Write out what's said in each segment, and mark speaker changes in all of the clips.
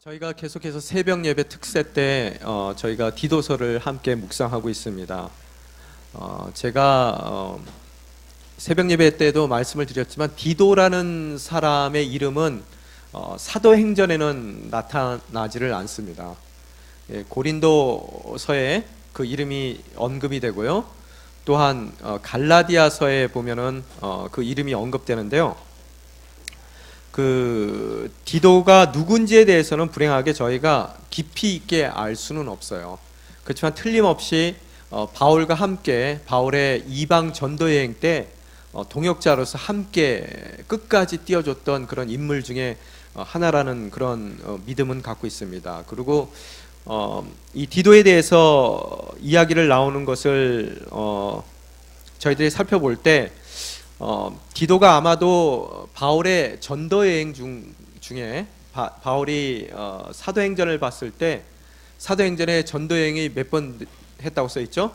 Speaker 1: 저희가 계속해서 새벽 예배 특세 때 저희가 디도서를 함께 묵상하고 있습니다. 제가 새벽 예배 때도 말씀을 드렸지만 디도라는 사람의 이름은 사도행전에는 나타나지를 않습니다. 고린도서에 그 이름이 언급이 되고요. 또한 갈라디아서에 보면은 그 이름이 언급되는데요. 그 디도가 누군지에 대해서는 불행하게 저희가 깊이 있게 알 수는 없어요. 그렇지만 틀림없이 바울과 함께 바울의 이방 전도 여행 때 동역자로서 함께 끝까지 뛰어줬던 그런 인물 중에 하나라는 그런 믿음은 갖고 있습니다. 그리고 이 디도에 대해서 이야기를 나오는 것을 저희들이 살펴볼 때 디도가 아마도 바울의 전도 여행 중에 바울이 사도행전을 봤을 때 사도행전의 전도 여행이 몇 번 했다고 써 있죠?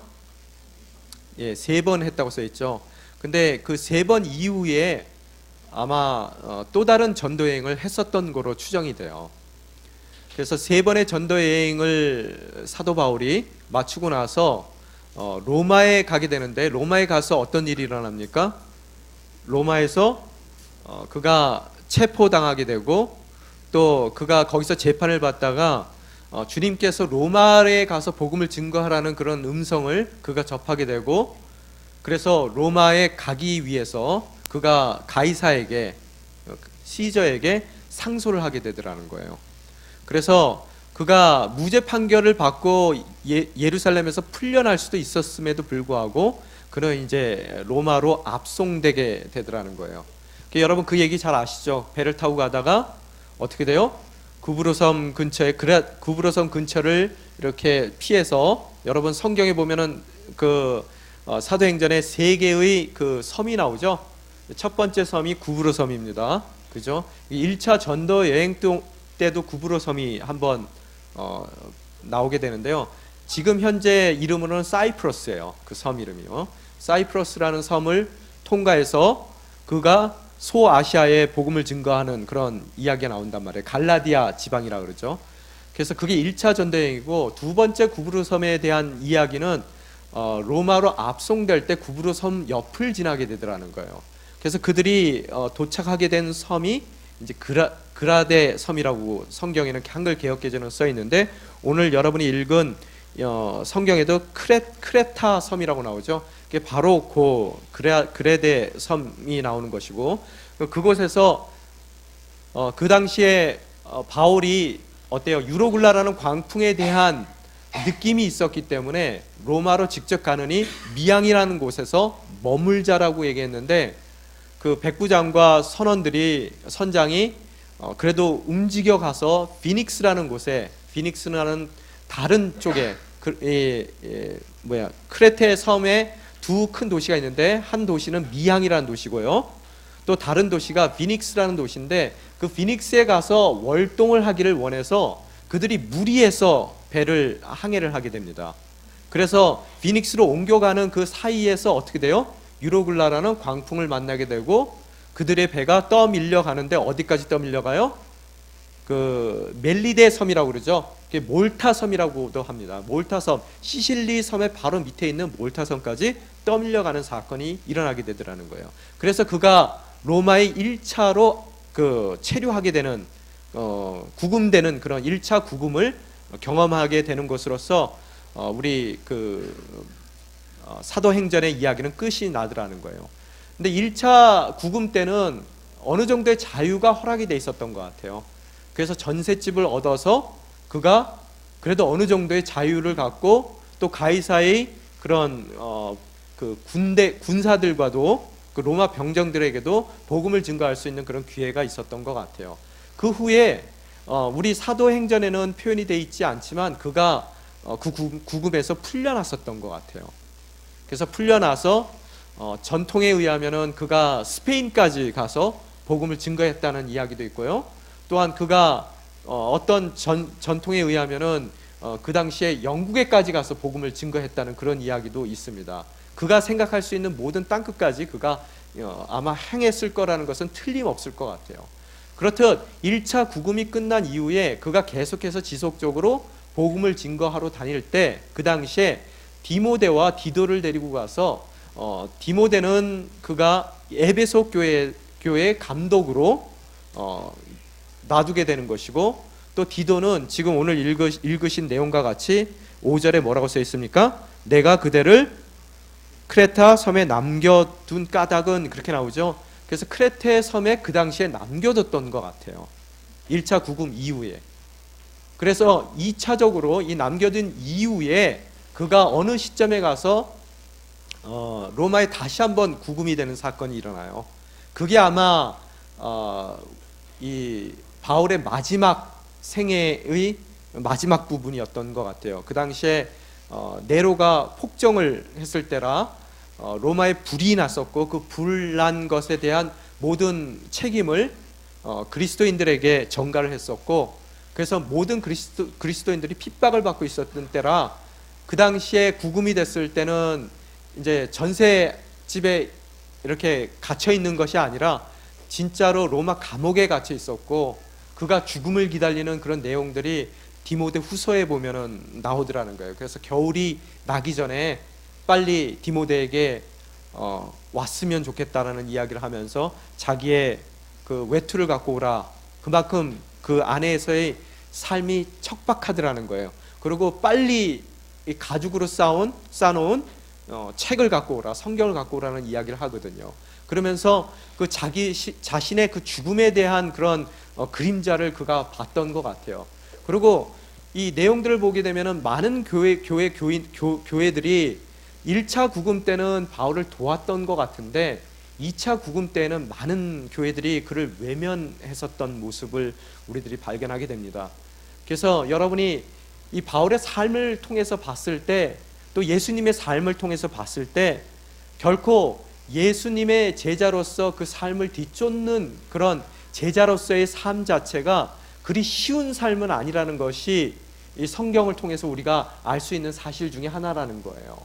Speaker 1: 예, 3번 했다고 써 있죠. 근데 그 3번 이후에 아마 또 다른 전도 여행을 했었던 거로 추정이 돼요. 그래서 3번의 전도 여행을 사도 바울이 마치고 나서 로마에 가게 되는데, 로마에 가서 어떤 일이 일어납니까? 로마에서 그가 체포당하게 되고, 또 그가 거기서 재판을 받다가 주님께서 로마에 가서 복음을 증거하라는 그런 음성을 그가 접하게 되고, 그래서 로마에 가기 위해서 그가 가이사에게, 시저에게 상소를 하게 되더라는 거예요. 그래서 그가 무죄 판결을 받고 예루살렘에서 풀려날 수도 있었음에도 불구하고 그는 이제 로마로 압송되게 되더라는 거예요. 여러분 그 얘기 잘 아시죠? 배를 타고 가다가 어떻게 돼요? 구브로섬 근처를 이렇게 피해서, 여러분 성경에 보면은 그 사도행전에 3개의 그 섬이 나오죠. 첫 번째 섬이 구브로섬입니다. 그죠? 1차 전도 여행 때도 구브로섬이 한번 나오게 되는데요. 지금 현재 이름으로는 사이프러스예요. 그 섬 이름이요. 사이프러스라는 섬을 통과해서 그가 소아시아에 복음을 증거하는 그런 이야기가 나온단 말이에요. 갈라디아 지방이라 그러죠. 그래서 그게 1차 전도 여행이고, 두 번째 구브로섬에 대한 이야기는 로마로 압송될 때 구브로섬 옆을 지나게 되더라는 거예요. 그래서 그들이 도착하게 된 섬이 이제 그라데 섬이라고 성경에는 한글 개역개정은 써 있는데, 오늘 여러분이 읽은 성경에도 크레타 섬이라고 나오죠. 그게 바로 그레데 섬이 나오는 것이고, 그곳에서 그 당시에 바울이 어때요? 유로굴라라는 광풍에 대한 느낌이 있었기 때문에 로마로 직접 가느니 미양이라는 곳에서 머물자라고 얘기했는데, 그 백부장과 선장이 그래도 움직여 가서 피닉스라는 곳에, 피닉스라는 다른 쪽에 크레테 섬에 두 큰 도시가 있는데, 한 도시는 미양이라는 도시고요, 또 다른 도시가 피닉스라는 도시인데, 그 피닉스에 가서 월동을 하기를 원해서 그들이 무리해서 항해를 하게 됩니다. 그래서 피닉스로 옮겨가는 그 사이에서 어떻게 돼요? 유로굴라라는 광풍을 만나게 되고, 그들의 배가 떠밀려 가는데 어디까지 떠밀려 가요? 그 멜리데 섬이라고 그러죠. 그게 몰타 섬이라고도 합니다. 몰타 섬, 시실리 섬의 바로 밑에 있는 몰타 섬까지 떠밀려가는 사건이 일어나게 되더라는 거예요. 그래서 그가 로마의 1차로 그 체류하게 되는, 구금되는 그런 1차 구금을 경험하게 되는 것으로서 우리 사도행전의 이야기는 끝이 나더라는 거예요. 근데 1차 구금 때는 어느 정도의 자유가 허락이 돼 있었던 것 같아요. 그래서 전셋집을 얻어서 그가 그래도 어느 정도의 자유를 갖고, 또 가이사의 그런 그 군사들과도, 그 로마 병정들에게도 복음을 증거할 수 있는 그런 기회가 있었던 것 같아요. 그 후에 우리 사도행전에는 표현이 되어 있지 않지만 그가 그 구금에서 풀려났었던 것 같아요. 그래서 풀려나서 전통에 의하면은 그가 스페인까지 가서 복음을 증거했다는 이야기도 있고요. 또한 그가 어떤 전통에 의하면은 그 당시에 영국에까지 가서 복음을 증거했다는 그런 이야기도 있습니다. 그가 생각할 수 있는 모든 땅끝까지 그가 아마 행했을 거라는 것은 틀림없을 것 같아요. 그렇듯 1차 구금이 끝난 이후에 그가 계속해서 지속적으로 복음을 증거하러 다닐 때 그 당시에 디모데와 디도를 데리고 가서 디모데는 그가 에베소 교회 감독으로 놔두게 되는 것이고, 또 디도는 지금 오늘 읽으신 내용과 같이 5절에 뭐라고 써 있습니까? 내가 그대를 크레타 섬에 남겨둔 까닭은, 그렇게 나오죠. 그래서 크레테 섬에 그 당시에 남겨뒀던 것 같아요. 1차 구금 이후에. 그래서 2차적으로 이 남겨둔 이후에 그가 어느 시점에 가서 로마에 다시 한번 구금이 되는 사건이 일어나요. 그게 아마 이 바울의 마지막 생애의 마지막 부분이었던 것 같아요. 그 당시에 네로가 폭정을 했을 때라 로마에 불이 났었고, 그 불난 것에 대한 모든 책임을 그리스도인들에게 전가를 했었고, 그래서 모든 그리스도인들이 핍박을 받고 있었던 때라, 그 당시에 구금이 됐을 때는 이제 전세집에 이렇게 갇혀 있는 것이 아니라 진짜로 로마 감옥에 갇혀 있었고, 그가 죽음을 기다리는 그런 내용들이 디모데 후서에 보면은 나오더라는 거예요. 그래서 겨울이 나기 전에 빨리 디모데에게 왔으면 좋겠다라는 이야기를 하면서 자기의 그 외투를 갖고 오라. 그만큼 그 안에서의 삶이 척박하더라는 거예요. 그리고 빨리 이 가죽으로 싸놓은 책을 갖고 오라, 성경을 갖고 오라는 이야기를 하거든요. 그러면서 그 자신의 그 죽음에 대한 그런 그림자를 그가 봤던 것 같아요. 그리고 이 내용들을 보게 되면은 많은 교회들이 1차 구금 때는 바울을 도왔던 것 같은데 2차 구금 때는 많은 교회들이 그를 외면했었던 모습을 우리들이 발견하게 됩니다. 그래서 여러분이 이 바울의 삶을 통해서 봤을 때, 또 예수님의 삶을 통해서 봤을 때 결코 예수님의 제자로서 그 삶을 뒤쫓는 그런 제자로서의 삶 자체가 그리 쉬운 삶은 아니라는 것이 이 성경을 통해서 우리가 알 수 있는 사실 중에 하나라는 거예요.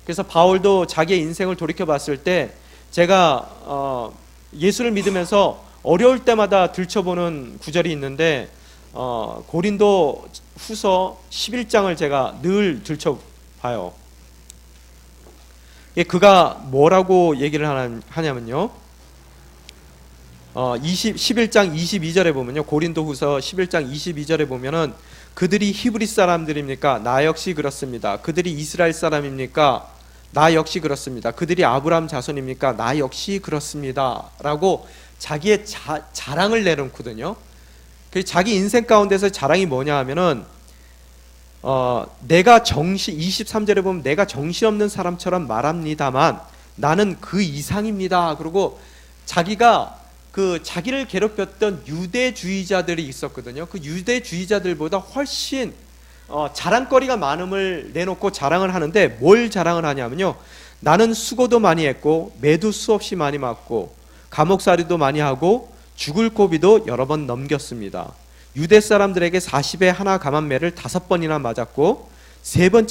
Speaker 1: 그래서 바울도 자기의 인생을 돌이켜 봤을 때, 제가 예수를 믿으면서 어려울 때마다 들춰보는 구절이 있는데 고린도 후서 11장을 제가 늘 들춰봐요. 그가 뭐라고 얘기를 하냐면요, 11장 22절에 보면요, 고린도 후서 11장 22절에 보면은 그들이 히브리 사람들입니까? 나 역시 그렇습니다. 그들이 이스라엘 사람입니까? 나 역시 그렇습니다. 그들이 아브라함 자손입니까? 나 역시 그렇습니다. 라고 자기의 자랑을 내놓거든요. 자기 인생 가운데서 자랑이 뭐냐 하면은 내가 23절에 보면 내가 정신없는 사람처럼 말합니다만 나는 그 이상입니다. 그리고 자기가 자기를 괴롭혔던 유대주의자들이 있었거든요. 그 유대주의자들보다 훨씬 자랑거리가 많음을 내놓고 자랑을 하는데, 뭘 자랑을 하냐면요, 나는 수고도 많이 했고 매도 수없이 많이 맞고 감옥살이도 많이 하고 죽을 고비도 여러 번 넘겼습니다. 유대 사람들에게 40에 하나 감한매를 5번이나 맞았고 3번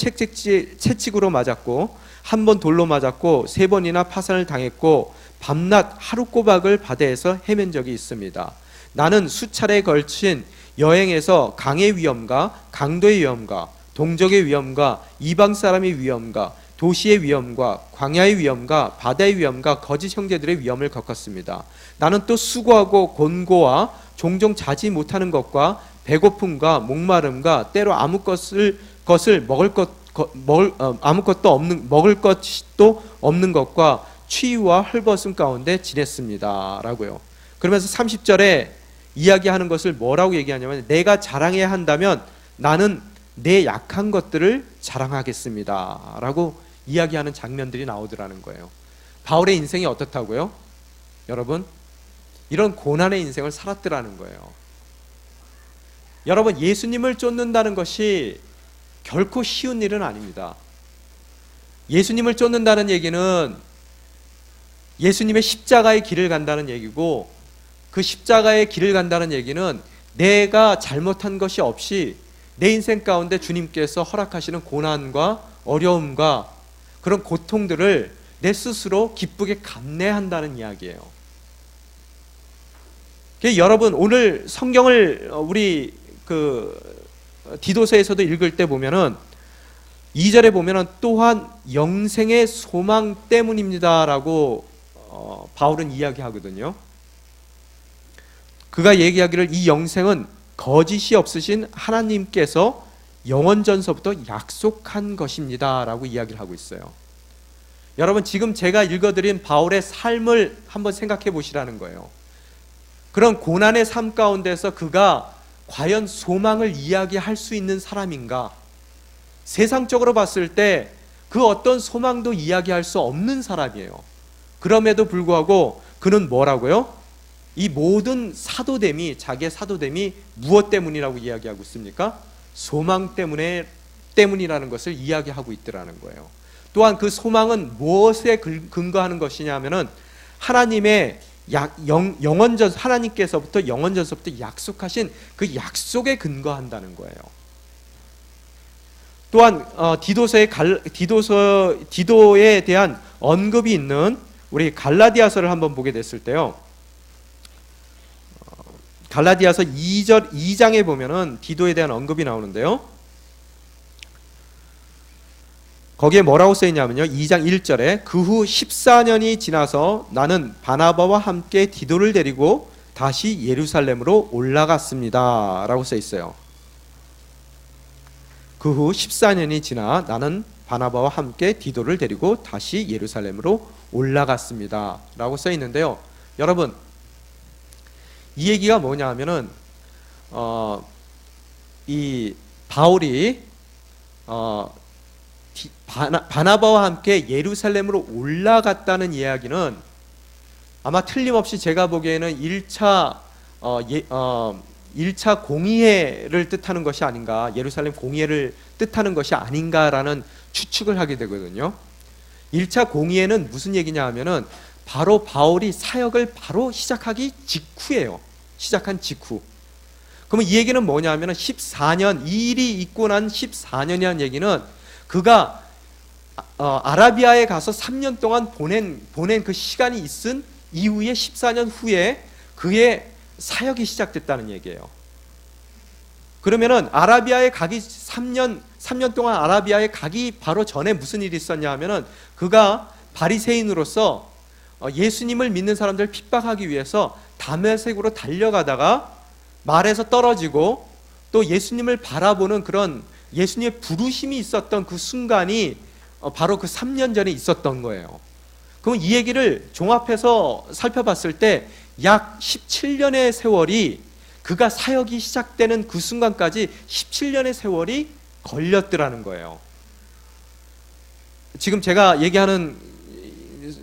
Speaker 1: 채찍으로 맞았고 1번 돌로 맞았고 3번이나 파산을 당했고 밤낮 하루 꼬박을 바다에서 헤맨 적이 있습니다. 나는 수차례에 걸친 여행에서 강의 위험과 강도의 위험과 동족의 위험과 이방 사람의 위험과 도시의 위험과 광야의 위험과 바다의 위험과 거짓 형제들의 위험을 겪었습니다. 나는 또 수고하고 곤고와 종종 자지 못하는 것과 배고픔과 목마름과 때로 아무것도 먹을 것도 없는 것과 추위와 헐벗음 가운데 지냈습니다. 라고요. 그러면서 30절에 이야기하는 것을 뭐라고 얘기하냐면, 내가 자랑해야 한다면 나는 내 약한 것들을 자랑하겠습니다. 라고 이야기하는 장면들이 나오더라는 거예요. 바울의 인생이 어떻다고요? 여러분, 이런 고난의 인생을 살았더라는 거예요. 여러분, 예수님을 쫓는다는 것이 결코 쉬운 일은 아닙니다. 예수님을 쫓는다는 얘기는 예수님의 십자가의 길을 간다는 얘기고, 그 십자가의 길을 간다는 얘기는 내가 잘못한 것이 없이 내 인생 가운데 주님께서 허락하시는 고난과 어려움과 그런 고통들을 내 스스로 기쁘게 감내한다는 이야기예요. 여러분 오늘 성경을 우리 디도서에서도 읽을 때 보면은 2절에 보면은 또한 영생의 소망 때문입니다라고 바울은 이야기하거든요. 그가 얘기하기를 이 영생은 거짓이 없으신 하나님께서 영원전서부터 약속한 것입니다라고 이야기를 하고 있어요. 여러분 지금 제가 읽어드린 바울의 삶을 한번 생각해 보시라는 거예요. 그런 고난의 삶 가운데서 그가 과연 소망을 이야기할 수 있는 사람인가? 세상적으로 봤을 때 그 어떤 소망도 이야기할 수 없는 사람이에요. 그럼에도 불구하고 그는 뭐라고요? 이 모든 사도됨이, 자기의 사도됨이 무엇 때문이라고 이야기하고 있습니까? 소망 때문이라는 것을 이야기하고 있더라는 거예요. 또한 그 소망은 무엇에 근거하는 것이냐 하면은 하나님의 하나님께서부터 영원전서부터 약속하신 그 약속에 근거한다는 거예요. 또한 디도에 대한 언급이 있는 우리 갈라디아서를 한번 보게 됐을 때요. 갈라디아서 2장에 보면은 디도에 대한 언급이 나오는데요. 거기에 뭐라고 써있냐면요. 2장 1절에 그 후 14년이 지나서 나는 바나바와 함께 디도를 데리고 다시 예루살렘으로 올라갔습니다 라고 써있어요. 그 후 14년이 지나 나는 바나바와 함께 디도를 데리고 다시 예루살렘으로 올라갔습니다 라고 써있는데요. 여러분 이 얘기가 뭐냐 하면은 이 바울이 바나바와 함께 예루살렘으로 올라갔다는 이야기는 아마 틀림없이 제가 보기에는 1차 공의회를 뜻하는 것이 아닌가, 예루살렘 공의회를 뜻하는 것이 아닌가라는 추측을 하게 되거든요. 1차 공의회는 무슨 얘기냐 하면은 바로 바울이 사역을 바로 시작하기 직후예요. 시작한 직후. 그러면 이 얘기는 뭐냐 하면은 14년, 이 일이 있고 난 14년이라는 얘기는 그가 아라비아에 가서 3년 동안 보낸 그 시간이 있은 이후에 14년 후에 그의 사역이 시작됐다는 얘기예요. 그러면은 아라비아에 가기 3년 동안 아라비아에 가기 바로 전에 무슨 일이 있었냐 하면은 그가 바리새인으로서 예수님을 믿는 사람들을 핍박하기 위해서 다메섹으로 달려가다가 말에서 떨어지고 또 예수님을 바라보는 그런 예수님의 부르심이 있었던 그 순간이 바로 그 3년 전에 있었던 거예요. 그럼 이 얘기를 종합해서 살펴봤을 때 약 17년의 세월이 그가 사역이 시작되는 그 순간까지 17년의 세월이 걸렸더라는 거예요. 지금 제가 얘기하는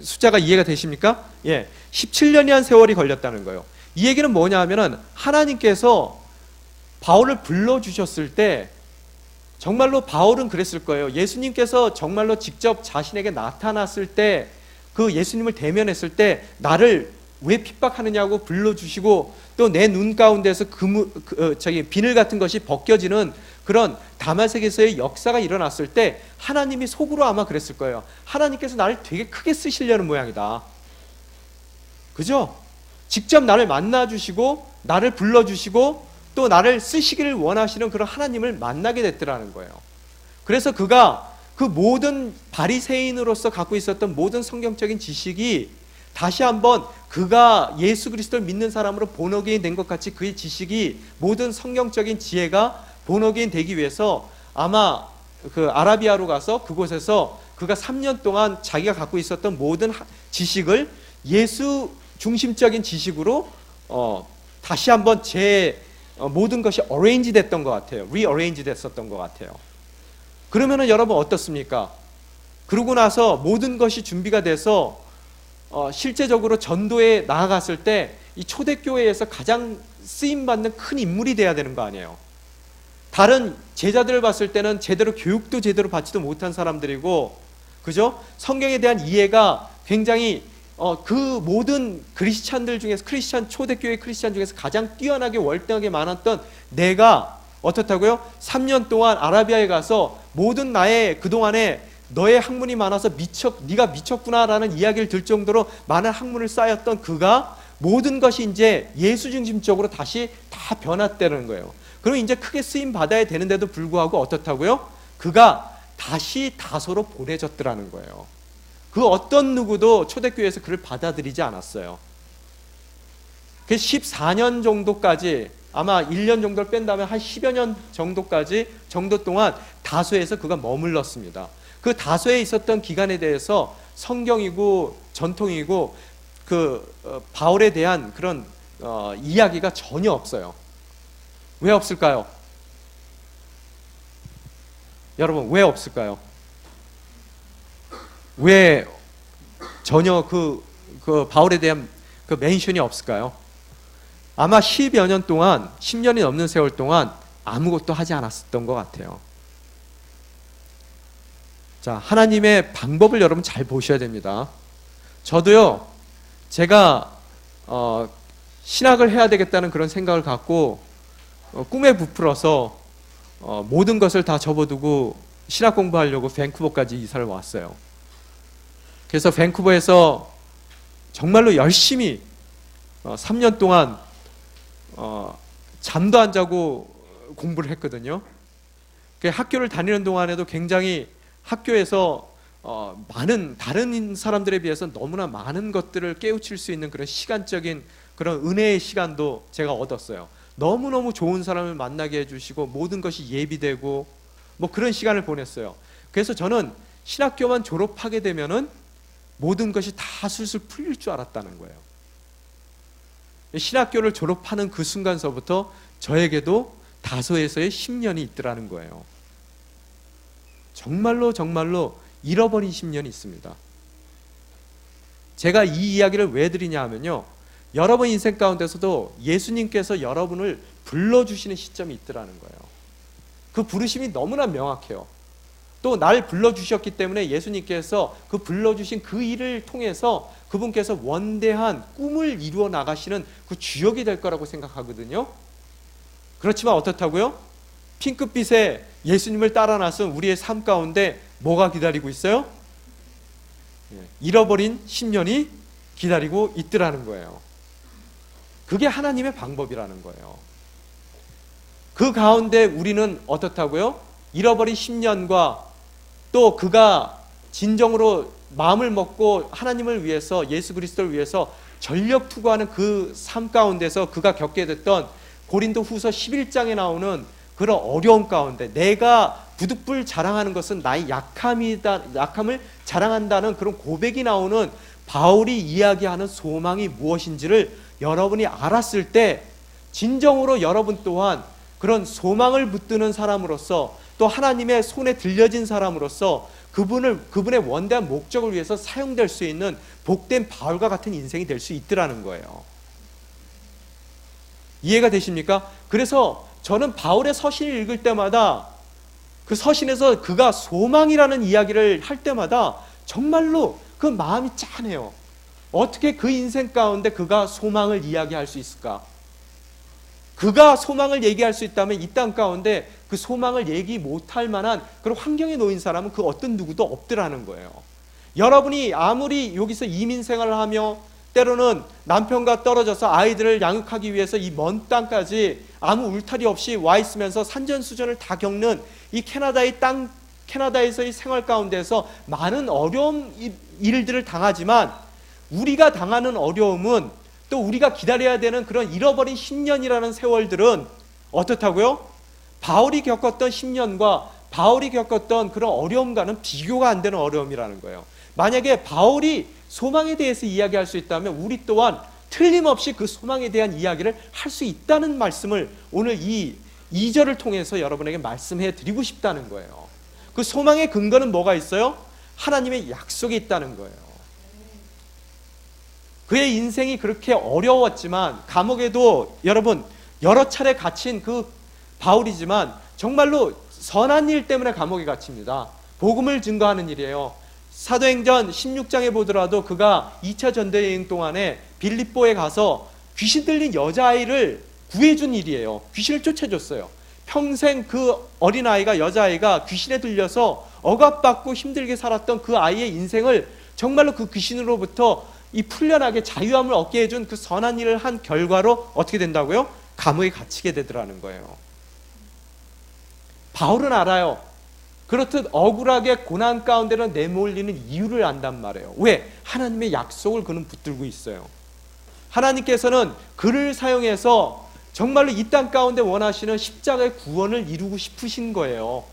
Speaker 1: 숫자가 이해가 되십니까? 예, 17년이란 세월이 걸렸다는 거예요. 이 얘기는 뭐냐 하면은 하나님께서 바울을 불러주셨을 때 정말로 바울은 그랬을 거예요. 예수님께서 정말로 직접 자신에게 나타났을 때 그 예수님을 대면했을 때 나를 왜 핍박하느냐고 불러주시고 또 내 눈 가운데서 비늘 같은 것이 벗겨지는 그런 다마섹에서의 역사가 일어났을 때 하나님이 속으로 아마 그랬을 거예요. 하나님께서 나를 되게 크게 쓰시려는 모양이다. 그죠? 직접 나를 만나주시고 나를 불러주시고 또 나를 쓰시기를 원하시는 그런 하나님을 만나게 됐더라는 거예요. 그래서 그가 그 모든 바리새인으로서 갖고 있었던 모든 성경적인 지식이 다시 한번 그가 예수 그리스도를 믿는 사람으로 본어게인 된 것 같이 그의 지식이 모든 성경적인 지혜가 본어게인 되기 위해서 아마 그 아라비아로 가서 그곳에서 그가 3년 동안 자기가 갖고 있었던 모든 지식을 예수 중심적인 지식으로 다시 한번 모든 것이 어레인지 됐던 것 같아요. 리어레인지 됐었던 것 같아요. 그러면은 여러분 어떻습니까? 그러고 나서 모든 것이 준비가 돼서 실제적으로 전도에 나아갔을 때 이 초대교회에서 가장 쓰임받는 큰 인물이 돼야 되는 거 아니에요. 다른 제자들을 봤을 때는 교육도 제대로 받지도 못한 사람들이고, 그죠? 성경에 대한 이해가 굉장히 그 모든 초대교회 크리스찬 중에서 가장 뛰어나게 월등하게 많았던 내가 어떻다고요? 3년 동안 아라비아에 가서 모든 나의 그동안에 너의 학문이 많아서 네가 미쳤구나라는 이야기를 들 정도로 많은 학문을 쌓였던 그가 모든 것이 이제 예수 중심적으로 다시 다 변화되는 거예요. 그럼 이제 크게 쓰임 받아야 되는데도 불구하고 어떻다고요? 그가 다시 다소로 보내졌더라는 거예요. 그 어떤 누구도 초대교회에서 그를 받아들이지 않았어요. 그 14년 정도까지, 아마 1년 정도를 뺀 다음에 한 10여 년 정도 동안 다소에서 그가 머물렀습니다. 그 다소에 있었던 기간에 대해서 성경이고 전통이고 바울에 대한 그런 이야기가 전혀 없어요. 왜 없을까요? 여러분, 왜 없을까요? 왜 전혀 그 바울에 대한 그 멘션이 없을까요? 아마 10여 년 동안, 10년이 넘는 세월 동안 아무것도 하지 않았었던 것 같아요. 자, 하나님의 방법을 여러분 잘 보셔야 됩니다. 저도요, 제가 신학을 해야 되겠다는 그런 생각을 갖고 꿈에 부풀어서 모든 것을 다 접어두고 신학 공부하려고 밴쿠버까지 이사를 왔어요. 그래서 밴쿠버에서 정말로 열심히 3년 동안 잠도 안 자고 공부를 했거든요. 학교를 다니는 동안에도 굉장히 학교에서 많은 다른 사람들에 비해서 너무나 많은 것들을 깨우칠 수 있는 그런 시간적인 그런 은혜의 시간도 제가 얻었어요. 너무너무 좋은 사람을 만나게 해주시고 모든 것이 예비되고 뭐 그런 시간을 보냈어요. 그래서 저는 신학교만 졸업하게 되면은 모든 것이 다 술술 풀릴 줄 알았다는 거예요. 신학교를 졸업하는 그 순간서부터 저에게도 다소에서의 10년이 있더라는 거예요. 정말로 잃어버린 10년이 있습니다. 제가 이 이야기를 왜 드리냐 하면요, 여러분 인생 가운데서도 예수님께서 여러분을 불러주시는 시점이 있더라는 거예요. 그 부르심이 너무나 명확해요. 또 날 불러주셨기 때문에 예수님께서 그 불러주신 그 일을 통해서 그분께서 원대한 꿈을 이루어 나가시는 그 주역이 될 거라고 생각하거든요. 그렇지만 어떻다고요? 핑크빛의 예수님을 따라 나선 우리의 삶 가운데 뭐가 기다리고 있어요? 잃어버린 10년이 기다리고 있더라는 거예요. 그게 하나님의 방법이라는 거예요. 그 가운데 우리는 어떻다고요? 잃어버린 10년과 또 그가 진정으로 마음을 먹고 하나님을 위해서, 예수 그리스도를 위해서 전력 투구하는 그 삶 가운데서 그가 겪게 됐던 고린도 후서 11장에 나오는 그런 어려움 가운데 내가 부득불 자랑하는 것은 나의 약함을 자랑한다는 그런 고백이 나오는 바울이 이야기하는 소망이 무엇인지를 여러분이 알았을 때 진정으로 여러분 또한 그런 소망을 붙드는 사람으로서 또 하나님의 손에 들려진 사람으로서 그분의 원대한 목적을 위해서 사용될 수 있는 복된 바울과 같은 인생이 될 수 있더라는 거예요. 이해가 되십니까? 그래서 저는 바울의 서신을 읽을 때마다 그 서신에서 그가 소망이라는 이야기를 할 때마다 정말로 그 마음이 짠해요. 어떻게 그 인생 가운데 그가 소망을 이야기할 수 있을까? 그가 소망을 얘기할 수 있다면 이 땅 가운데 그 소망을 얘기 못할 만한 그런 환경에 놓인 사람은 그 어떤 누구도 없더라는 거예요. 여러분이 아무리 여기서 이민 생활을 하며 때로는 남편과 떨어져서 아이들을 양육하기 위해서 이 먼 땅까지 아무 울타리 없이 와 있으면서 산전수전을 다 겪는 이 캐나다에서의 생활 가운데서 많은 어려운 일들을 당하지만 우리가 당하는 어려움은 또 우리가 기다려야 되는 그런 잃어버린 10년이라는 세월들은 어떻다고요? 바울이 겪었던 10년과 바울이 겪었던 그런 어려움과는 비교가 안 되는 어려움이라는 거예요. 만약에 바울이 소망에 대해서 이야기할 수 있다면 우리 또한 틀림없이 그 소망에 대한 이야기를 할 수 있다는 말씀을 오늘 이 2절을 통해서 여러분에게 말씀해 드리고 싶다는 거예요. 그 소망의 근거는 뭐가 있어요? 하나님의 약속이 있다는 거예요. 그의 인생이 그렇게 어려웠지만 감옥에도 여러분 여러 차례 갇힌 그 바울이지만 정말로 선한 일 때문에 감옥에 갇힙니다. 복음을 증거하는 일이에요. 사도행전 16장에 보더라도 그가 2차 전도여행 동안에 빌립보에 가서 귀신 들린 여자아이를 구해준 일이에요. 귀신을 쫓아줬어요. 평생 그 어린아이가, 여자아이가 귀신에 들려서 억압받고 힘들게 살았던 그 아이의 인생을 정말로 그 귀신으로부터 이 풀려나게 자유함을 얻게 해준 그 선한 일을 한 결과로 어떻게 된다고요? 감옥에 갇히게 되더라는 거예요. 바울은 알아요. 그렇듯 억울하게 고난 가운데로 내몰리는 이유를 안단 말이에요. 왜? 하나님의 약속을 그는 붙들고 있어요. 하나님께서는 그를 사용해서 정말로 이 땅 가운데 원하시는 십자가의 구원을 이루고 싶으신 거예요.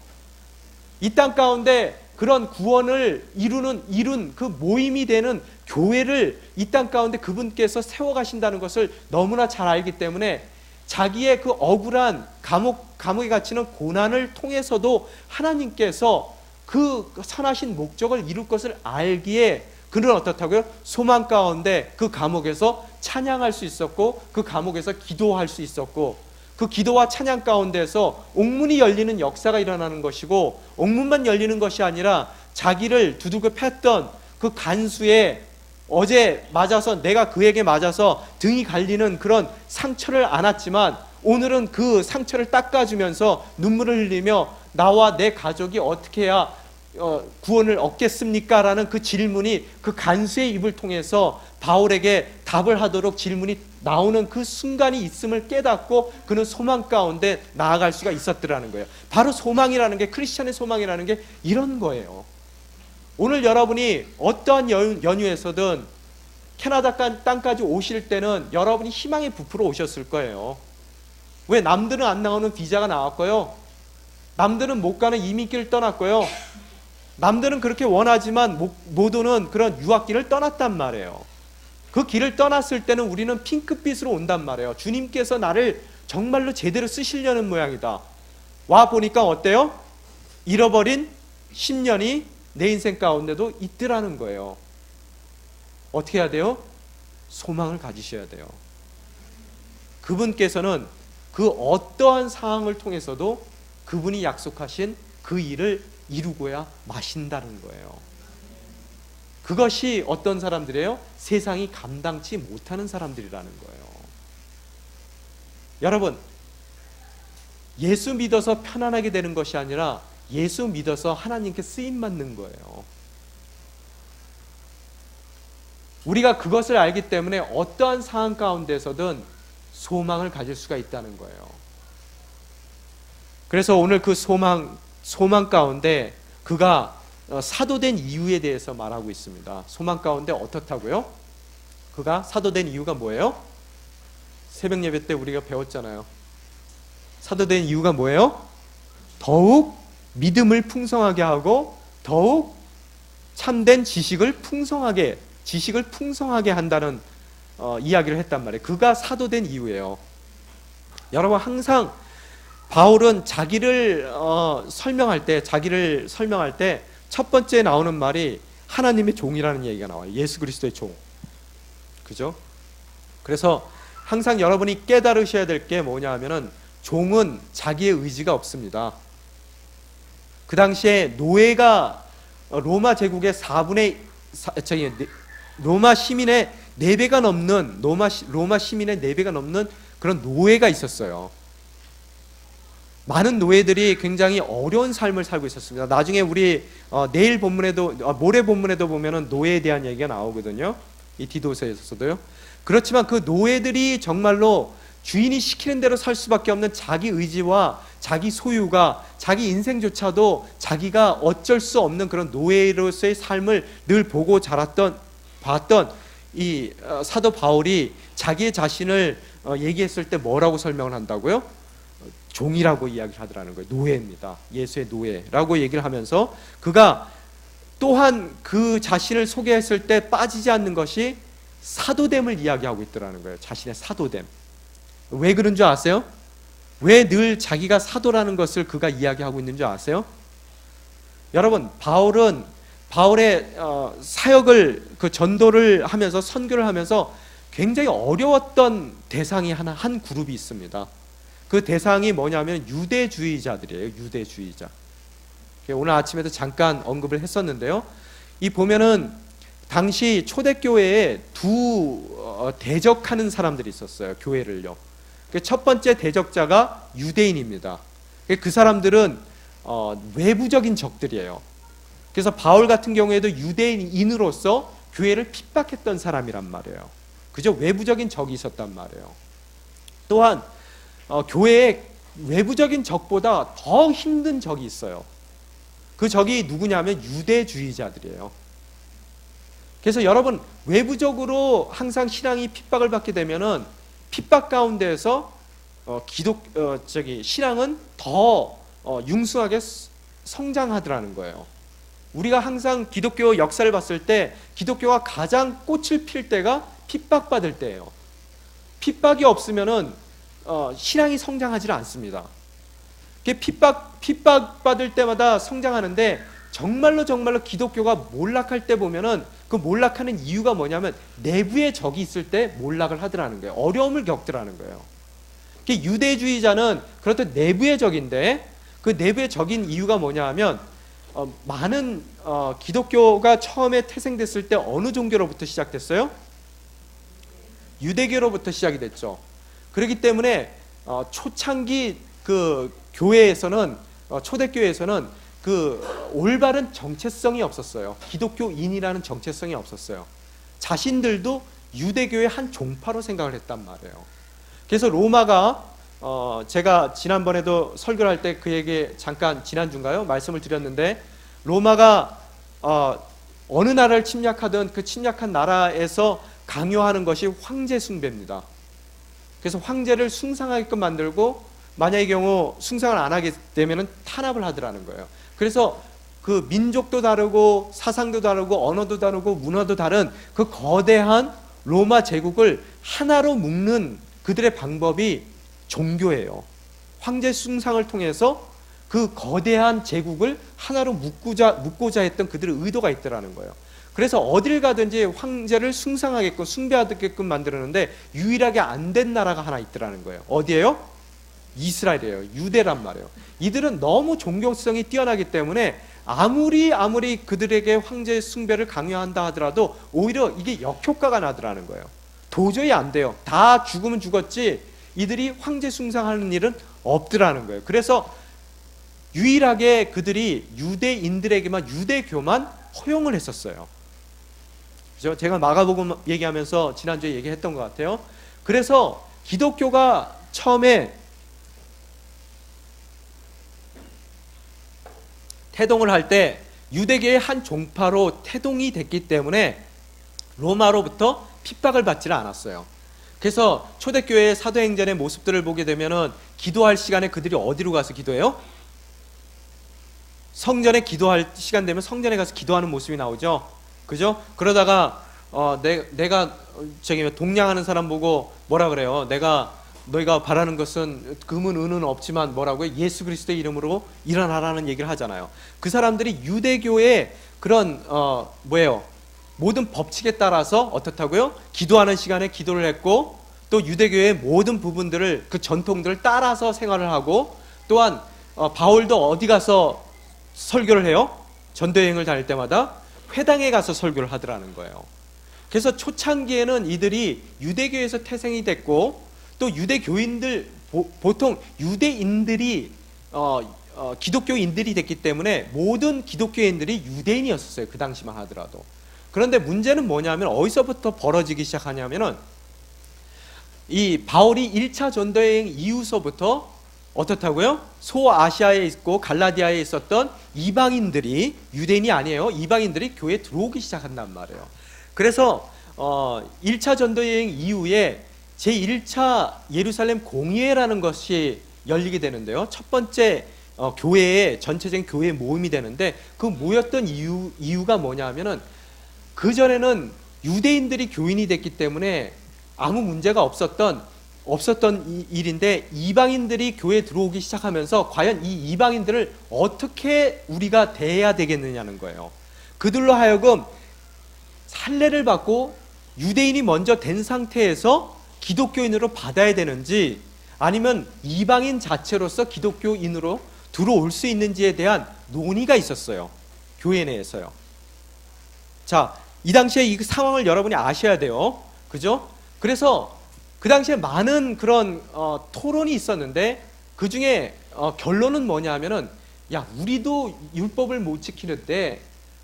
Speaker 1: 이 땅 가운데 그런 구원을 이룬 그 모임이 되는 교회를 이 땅 가운데 그분께서 세워가신다는 것을 너무나 잘 알기 때문에 자기의 그 억울한 감옥에 갇히는 고난을 통해서도 하나님께서 그 선하신 목적을 이룰 것을 알기에 그는 어떻다고요? 소망 가운데 그 감옥에서 찬양할 수 있었고 그 감옥에서 기도할 수 있었고 그 기도와 찬양 가운데서 옥문이 열리는 역사가 일어나는 것이고 옥문만 열리는 것이 아니라 자기를 두들겨 팼던 그 간수의 어제 맞아서 내가 그에게 맞아서 등이 갈리는 그런 상처를 안았지만 오늘은 그 상처를 닦아주면서 눈물을 흘리며 나와 내 가족이 어떻게 해야 구원을 얻겠습니까? 라는 그 질문이 그 간수의 입을 통해서 바울에게 답을 하도록 질문이 나오는 그 순간이 있음을 깨닫고 그는 소망 가운데 나아갈 수가 있었더라는 거예요. 바로 소망이라는 게, 크리스찬의 소망이라는 게 이런 거예요. 오늘 여러분이 어떠한 연유에서든 캐나다 땅까지 오실 때는 여러분이 희망의 부풀어 오셨을 거예요. 왜? 남들은 안 나오는 비자가 나왔고요. 남들은 못 가는 이민길을 떠났고요. 남들은 그렇게 원하지만 못 오는 그런 유학길을 떠났단 말이에요. 그 길을 떠났을 때는 우리는 핑크빛으로 온단 말이에요. 주님께서 나를 정말로 제대로 쓰시려는 모양이다. 와 보니까 어때요? 잃어버린 10년이 내 인생 가운데도 있더라는 거예요. 어떻게 해야 돼요? 소망을 가지셔야 돼요. 그분께서는 그 어떠한 상황을 통해서도 그분이 약속하신 그 일을 이루고야 마신다는 거예요. 그것이 어떤 사람들이에요? 세상이 감당치 못하는 사람들이라는 거예요. 여러분, 예수 믿어서 편안하게 되는 것이 아니라 예수 믿어서 하나님께 쓰임받는 거예요. 우리가 그것을 알기 때문에 어떠한 상황 가운데서든 소망을 가질 수가 있다는 거예요. 그래서 오늘 그 소망 가운데 그가 사도된 이유에 대해서 말하고 있습니다. 소망 가운데 어떻다고요? 그가 사도된 이유가 뭐예요? 새벽 예배 때 우리가 배웠잖아요. 사도된 이유가 뭐예요? 더욱 믿음을 풍성하게 하고 더욱 참된 지식을 풍성하게 한다는 이야기를 했단 말이에요. 그가 사도된 이유예요. 여러분, 항상 바울은 자기를 설명할 때 첫 번째 나오는 말이 하나님의 종이라는 얘기가 나와요. 예수 그리스도의 종. 그죠? 그래서 항상 여러분이 깨달으셔야 될 게 뭐냐 하면은 종은 자기의 의지가 없습니다. 그 당시에 노예가 로마 제국의 로마 시민의 4배가 넘는 로마 시민의 4배가 넘는 그런 노예가 있었어요. 많은 노예들이 굉장히 어려운 삶을 살고 있었습니다. 나중에 우리 내일 본문에도 모레 본문에도 보면은 노예에 대한 얘기가 나오거든요. 이 디도서에서도요. 그렇지만 그 노예들이 정말로 주인이 시키는 대로 살 수밖에 없는 자기 의지와 자기 소유가 자기 인생조차도 자기가 어쩔 수 없는 그런 노예로서의 삶을 늘 보고 봤던 이 사도 바울이 자기의 자신을 얘기했을 때 뭐라고 설명을 한다고요? 종이라고 이야기를 하더라는 거예요. 노예입니다. 예수의 노예라고 얘기를 하면서 그가 또한 그 자신을 소개했을 때 빠지지 않는 것이 사도됨을 이야기하고 있더라는 거예요. 자신의 사도됨. 왜 그런 줄 아세요? 왜 늘 자기가 사도라는 것을 그가 이야기하고 있는 줄 아세요? 여러분, 바울의 사역을 그 전도를 하면서 선교를 하면서 굉장히 어려웠던 대상이 한 그룹이 있습니다. 그 대상이 뭐냐면 유대주의자들이에요. 유대주의자. 오늘 아침에도 잠깐 언급을 했었는데요. 이 보면은 당시 초대교회에 두 대적하는 사람들이 있었어요. 교회를요. 첫 번째 대적자가 유대인입니다. 그 사람들은 외부적인 적들이에요. 그래서 바울 같은 경우에도 유대인으로서 교회를 핍박했던 사람이란 말이에요. 그죠? 외부적인 적이 있었단 말이에요. 또한 교회에 외부적인 적보다 더 힘든 적이 있어요. 그 적이 누구냐면 유대주의자들이에요. 그래서 여러분, 외부적으로 항상 신앙이 핍박을 받게 되면은 핍박 가운데에서 신앙은 더 융숭하게 성장하더라는 거예요. 우리가 항상 기독교 역사를 봤을 때 기독교가 가장 꽃을 필 때가 핍박받을 때예요. 핍박이 없으면은 신앙이 성장하지 않습니다. 핍박받을 때마다 성장하는데 정말로 기독교가 몰락할 때 보면은 그 몰락하는 이유가 뭐냐면 내부의 적이 있을 때 몰락을 하더라는 거예요. 어려움을 겪더라는 거예요. 유대주의자는 그렇듯 내부의 적인데 그 내부의 적인 이유가 뭐냐 하면 많은 기독교가 처음에 태생됐을 때 어느 종교로부터 시작됐어요? 유대교로부터 시작이 됐죠. 그렇기 때문에 초창기 그 교회에서는 초대교회에서는 그 올바른 정체성이 없었어요. 기독교인이라는 정체성이 없었어요. 자신들도 유대교의 한 종파로 생각을 했단 말이에요. 그래서 로마가 제가 지난번에도 설교를 할 때 그에게 잠깐 지난주인가요? 말씀을 드렸는데 로마가 어느 나라를 침략하든 그 침략한 나라에서 강요하는 것이 황제 숭배입니다. 그래서 황제를 숭상하게끔 만들고 만약의 경우 숭상을 안 하게 되면 탄압을 하더라는 거예요. 그래서 그 민족도 다르고 사상도 다르고 언어도 다르고 문화도 다른 그 거대한 로마 제국을 하나로 묶는 그들의 방법이 종교예요. 황제 숭상을 통해서 그 거대한 제국을 하나로 묶고자 했던 그들의 의도가 있더라는 거예요. 그래서 어딜 가든지 황제를 숭상하게끔 숭배하게끔 만들었는데 유일하게 안 된 나라가 하나 있더라는 거예요. 어디예요? 이스라엘이에요. 유대란 말이에요. 이들은 너무 종교성이 뛰어나기 때문에 아무리 그들에게 황제 숭배를 강요한다 하더라도 오히려 이게 역효과가 나더라는 거예요. 도저히 안 돼요. 다 죽으면 죽었지 이들이 황제 숭상하는 일은 없더라는 거예요. 그래서 유일하게 그들이 유대인들에게만 유대교만 허용을 했었어요. 그죠? 제가 마가복음 얘기하면서 지난주에 얘기했던 것 같아요. 그래서 기독교가 처음에 태동을 할 때 유대교의 한 종파로 태동이 됐기 때문에 로마로부터 핍박을 받지는 않았어요. 그래서 초대교회의 사도행전의 모습들을 보게 되면은 기도할 시간에 그들이 어디로 가서 기도해요? 성전에 기도할 시간 되면 성전에 가서 기도하는 모습이 나오죠. 그죠? 그러다가 내가 동냥하는 사람 보고 뭐라 그래요? 너희가 바라는 것은 금은 은은 없지만 뭐라고요? 예수 그리스도의 이름으로 일어나라는 얘기를 하잖아요. 그 사람들이 유대교의 그런 모든 법칙에 따라서 어떻다고요? 기도하는 시간에 기도를 했고 또 유대교의 모든 부분들을 그 전통들을 따라서 생활을 하고 또한 바울도 어디 가서 설교를 해요? 전도여행을 다닐 때마다 회당에 가서 설교를 하더라는 거예요. 그래서 초창기에는 이들이 유대교에서 태생이 됐고 또 유대교인들 보통 유대인들이 기독교인들이 됐기 때문에 모든 기독교인들이 유대인이었어요. 그 당시만 하더라도. 그런데 문제는 뭐냐면 어디서부터 벌어지기 시작하냐면은 이 바울이 1차 전도여행 이후서부터 어떻다고요? 소아시아에 있고 갈라디아에 있었던 이방인들이 유대인이 아니에요. 이방인들이 교회에 들어오기 시작한단 말이에요. 그래서 1차 전도여행 이후에 제1차 예루살렘 공의회라는 것이 열리게 되는데요. 첫 번째 교회의 전체적인 교회 모임이 되는데 그 모였던 이유가 뭐냐면은 그 전에는 유대인들이 교인이 됐기 때문에 아무 문제가 없었던 일인데 이방인들이 교회에 들어오기 시작하면서 과연 이 이방인들을 어떻게 우리가 대해야 되겠느냐는 거예요. 그들로 하여금 할례를 받고 유대인이 먼저 된 상태에서 기독교인으로 받아야 되는지 아니면 이방인 자체로서 기독교인으로 들어올 수 있는지에 대한 논의가 있었어요. 교회 내에서요. 자, 이 당시에 이 상황을 여러분이 아셔야 돼요. 그죠? 그래서 그 당시에 많은 그런 토론이 있었는데 그 중에 결론은 뭐냐 하면은 야, 우리도 율법을 못 지키는데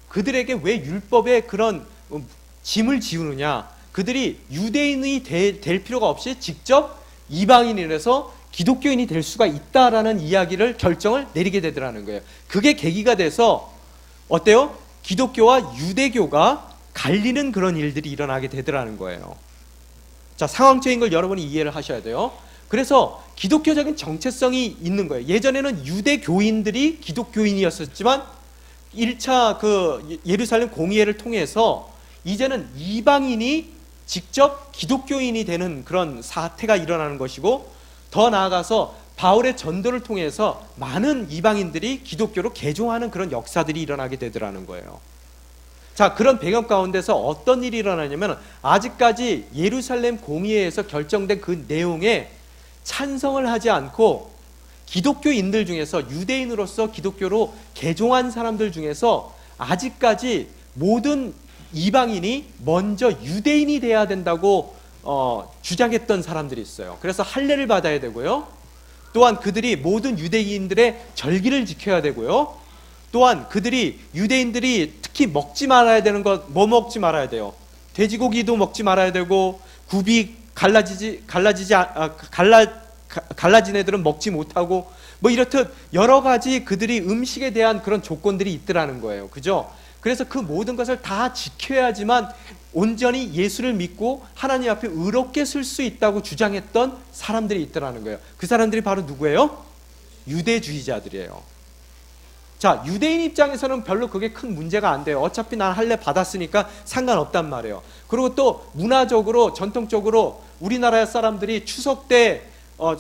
Speaker 1: 그들에게 왜 율법의 그런 짐을 지우느냐? 그들이 유대인이 될 필요가 없이 직접 이방인이라서 기독교인이 될 수가 있다라는 이야기를 결정을 내리게 되더라는 거예요. 그게 계기가 돼서 어때요? 기독교와 유대교가 갈리는 그런 일들이 일어나게 되더라는 거예요. 자, 상황적인 걸 여러분이 이해를 하셔야 돼요. 그래서 기독교적인 정체성이 있는 거예요. 예전에는 유대교인들이 기독교인이었었지만 1차 그 예루살렘 공의회를 통해서 이제는 이방인이 직접 기독교인이 되는 그런 사태가 일어나는 것이고, 더 나아가서 바울의 전도를 통해서 많은 이방인들이 기독교로 개종하는 그런 역사들이 일어나게 되더라는 거예요. 자, 그런 배경 가운데서 어떤 일이 일어나냐면, 아직까지 예루살렘 공의회에서 결정된 그 내용에 찬성을 하지 않고 기독교인들 중에서, 유대인으로서 기독교로 개종한 사람들 중에서 아직까지 모든 이방인이 먼저 유대인이 돼야 된다고 주장했던 사람들이 있어요. 그래서 할례를 받아야 되고요, 또한 그들이 모든 유대인들의 절기를 지켜야 되고요, 또한 그들이, 유대인들이 특히 먹지 말아야 되는 것, 뭐 먹지 말아야 돼요? 돼지고기도 먹지 말아야 되고, 굽이 갈라진 애들은 먹지 못하고, 뭐 이렇듯 여러 가지 그들이 음식에 대한 그런 조건들이 있더라는 거예요. 그죠? 그래서 그 모든 것을 다 지켜야지만 온전히 예수를 믿고 하나님 앞에 의롭게 쓸 수 있다고 주장했던 사람들이 있더라는 거예요. 그 사람들이 바로 누구예요? 유대주의자들이에요. 자, 유대인 입장에서는 별로 그게 큰 문제가 안 돼요. 어차피 난 할례 받았으니까 상관없단 말이에요. 그리고 또 문화적으로, 전통적으로 우리나라 사람들이 추석 때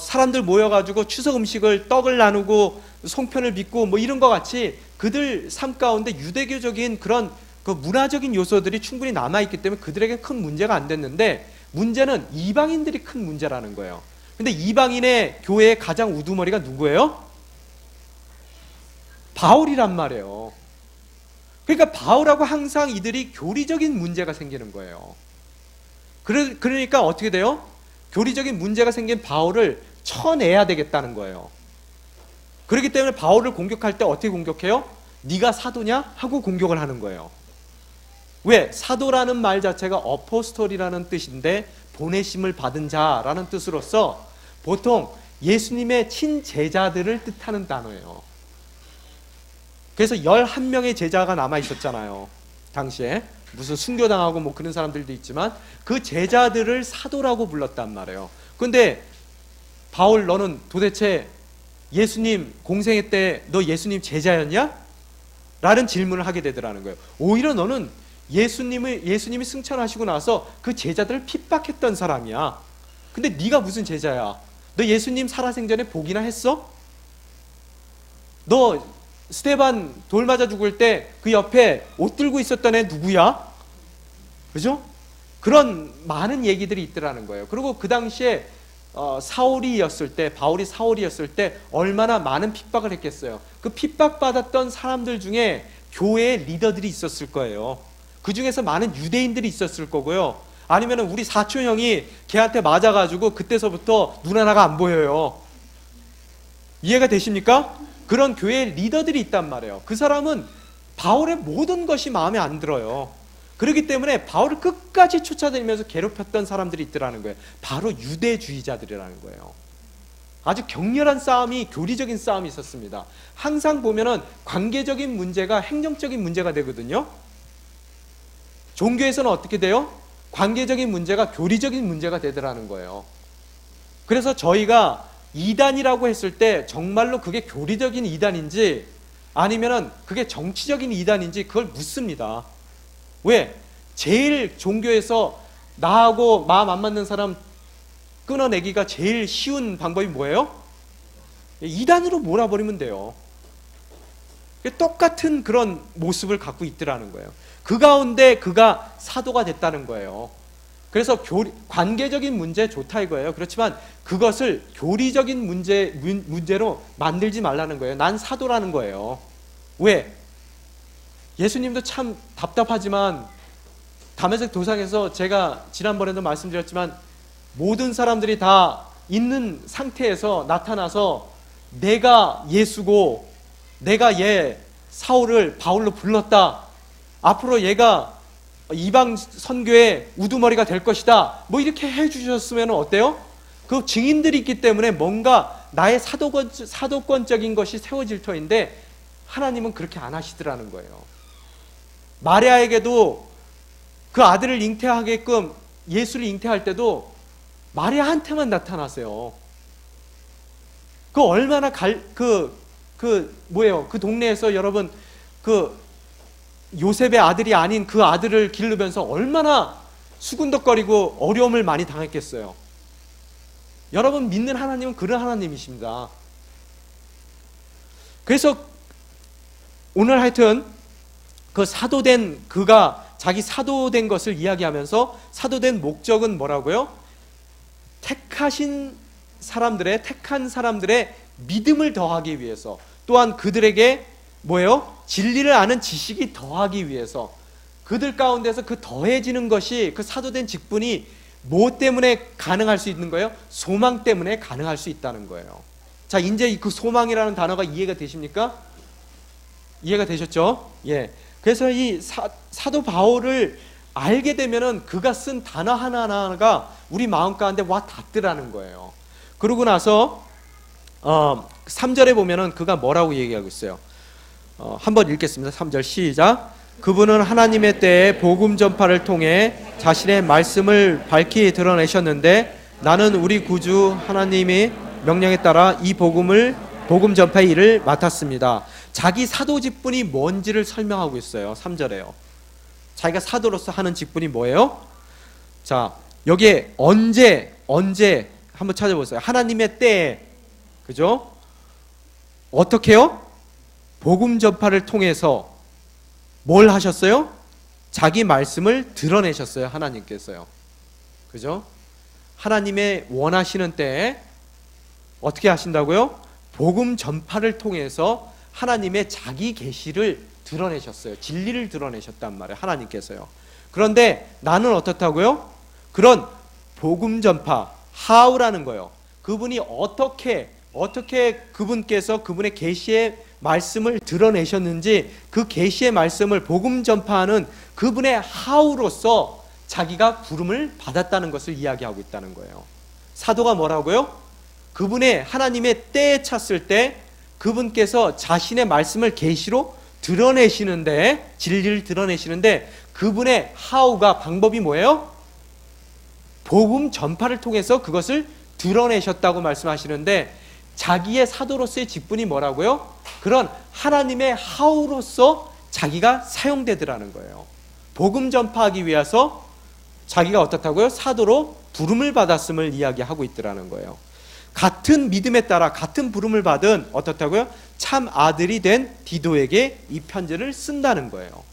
Speaker 1: 사람들 모여가지고 추석 음식을, 떡을 나누고 송편을 빚고 뭐 이런 것 같이 그들 삶 가운데 유대교적인 그런 그 문화적인 요소들이 충분히 남아있기 때문에 그들에게 큰 문제가 안 됐는데, 문제는 이방인들이 큰 문제라는 거예요. 근데 이방인의 교회의 가장 우두머리가 누구예요? 바울이란 말이에요. 그러니까 바울하고 항상 이들이 교리적인 문제가 생기는 거예요. 그러니까 어떻게 돼요? 교리적인 문제가 생긴 바울을 쳐내야 되겠다는 거예요. 그렇기 때문에 바울을 공격할 때 어떻게 공격해요? 네가 사도냐? 하고 공격을 하는 거예요. 왜? 사도라는 말 자체가 어포스톨이라는 뜻인데 보내심을 받은 자라는 뜻으로서 보통 예수님의 친제자들을 뜻하는 단어예요. 그래서 11명의 제자가 남아 있었잖아요. 당시에 무슨 순교당하고 뭐 그런 사람들도 있지만 그 제자들을 사도라고 불렀단 말이에요. 근데 바울, 너는 도대체 예수님 공생애 때 너 예수님 제자였냐? 라는 질문을 하게 되더라는 거예요. 오히려 너는 예수님이 승천하시고 나서 그 제자들을 핍박했던 사람이야. 근데 네가 무슨 제자야? 너 예수님 살아생전에 보기나 했어? 너 스데반 돌 맞아 죽을 때 그 옆에 옷 들고 있었던 애 누구야? 그죠? 그런 많은 얘기들이 있더라는 거예요. 그리고 그 당시에 바울이 사울이었을 때 얼마나 많은 핍박을 했겠어요. 그 핍박받았던 사람들 중에 교회의 리더들이 있었을 거예요. 그 중에서 많은 유대인들이 있었을 거고요. 아니면 우리 사촌 형이 걔한테 맞아가지고 그때서부터 눈 하나가 안 보여요. 이해가 되십니까? 그런 교회의 리더들이 있단 말이에요. 그 사람은 바울의 모든 것이 마음에 안 들어요. 그렇기 때문에 바울을 끝까지 쫓아다니면서 괴롭혔던 사람들이 있더라는 거예요. 바로 유대주의자들이라는 거예요. 아주 격렬한 싸움이, 교리적인 싸움이 있었습니다. 항상 보면은 관계적인 문제가 행정적인 문제가 되거든요. 종교에서는 어떻게 돼요? 관계적인 문제가 교리적인 문제가 되더라는 거예요. 그래서 저희가 이단이라고 했을 때 정말로 그게 교리적인 이단인지 아니면은 그게 정치적인 이단인지 그걸 묻습니다. 왜? 제일 종교에서 나하고 마음 안 맞는 사람 끊어내기가 제일 쉬운 방법이 뭐예요? 이단으로 몰아버리면 돼요. 똑같은 그런 모습을 갖고 있더라는 거예요. 그 가운데 그가 사도가 됐다는 거예요. 그래서 관계적인 문제 좋다 이거예요. 그렇지만 그것을 교리적인 문제로 만들지 말라는 거예요. 난 사도라는 거예요. 왜? 예수님도 참 답답하지만 다메섹 도상에서 제가 지난번에도 말씀드렸지만 모든 사람들이 다 있는 상태에서 나타나서 내가 예수고 내가 사울을 바울로 불렀다. 앞으로 얘가 이방 선교의 우두머리가 될 것이다, 뭐 이렇게 해주셨으면 어때요? 그 증인들이 있기 때문에 뭔가 나의 사도권적인 것이 세워질 터인데 하나님은 그렇게 안 하시더라는 거예요. 마리아에게도 그 아들을 잉태하게끔 예수를 잉태할 때도 마리아한테만 나타나세요. 그 얼마나 뭐예요? 그 동네에서 여러분 그 요셉의 아들이 아닌 그 아들을 기르면서 얼마나 수군덕거리고 어려움을 많이 당했겠어요. 여러분 믿는 하나님은 그런 하나님이십니다. 그래서 오늘 하여튼 그 사도된 그가 자기 사도된 것을 이야기하면서 사도된 목적은 뭐라고요? 택한 사람들의 믿음을 더하기 위해서, 또한 그들에게 뭐예요? 진리를 아는 지식이 더하기 위해서, 그들 가운데서 그 더해지는 것이, 그 사도된 직분이 뭐 때문에 가능할 수 있는 거예요? 소망 때문에 가능할 수 있다는 거예요. 자, 이제 그 소망이라는 단어가 이해가 되십니까? 이해가 되셨죠? 예. 그래서 이 사도 바울을 알게 되면은 그가 쓴 단어 하나하나가 우리 마음 가운데 와 닿더라는 거예요. 그러고 나서 3절에 보면은 그가 뭐라고 얘기하고 있어요? 한번 읽겠습니다. 3절 시작. 그분은 하나님의 때에 복음 전파를 통해 자신의 말씀을 밝히 드러내셨는데 나는 우리 구주 하나님의 명령에 따라 이 복음 전파의 일을 맡았습니다. 자기 사도 직분이 뭔지를 설명하고 있어요. 3절에요. 자기가 사도로서 하는 직분이 뭐예요? 자, 여기에 언제 한번 찾아보세요. 하나님의 때에, 그죠? 어떻게요? 복음 전파를 통해서 뭘 하셨어요? 자기 말씀을 드러내셨어요. 하나님께서요. 그죠? 하나님의 원하시는 때에 어떻게 하신다고요? 복음 전파를 통해서 하나님의 자기 계시를 드러내셨어요. 진리를 드러내셨단 말이에요. 하나님께서요. 그런데 나는 어떻다고요? 그런 복음 전파, how라는 거예요. 그분이 어떻게 그분께서 그분의 계시의 말씀을 드러내셨는지, 그 계시의 말씀을 복음 전파하는 그분의 how로서 자기가 부름을 받았다는 것을 이야기하고 있다는 거예요. 사도가 뭐라고요? 그분의 하나님의 때에 찼을 때 그분께서 자신의 말씀을 계시로 드러내시는데, 진리를 드러내시는데, 그분의 how가, 방법이 뭐예요? 복음 전파를 통해서 그것을 드러내셨다고 말씀하시는데, 자기의 사도로서의 직분이 뭐라고요? 그런 하나님의 how로서 자기가 사용되더라는 거예요. 복음 전파하기 위해서 자기가 어떻다고요? 사도로 부름을 받았음을 이야기하고 있더라는 거예요. 같은 믿음에 따라 같은 부름을 받은 어떻다고요? 참 아들이 된 디도에게 이 편지를 쓴다는 거예요.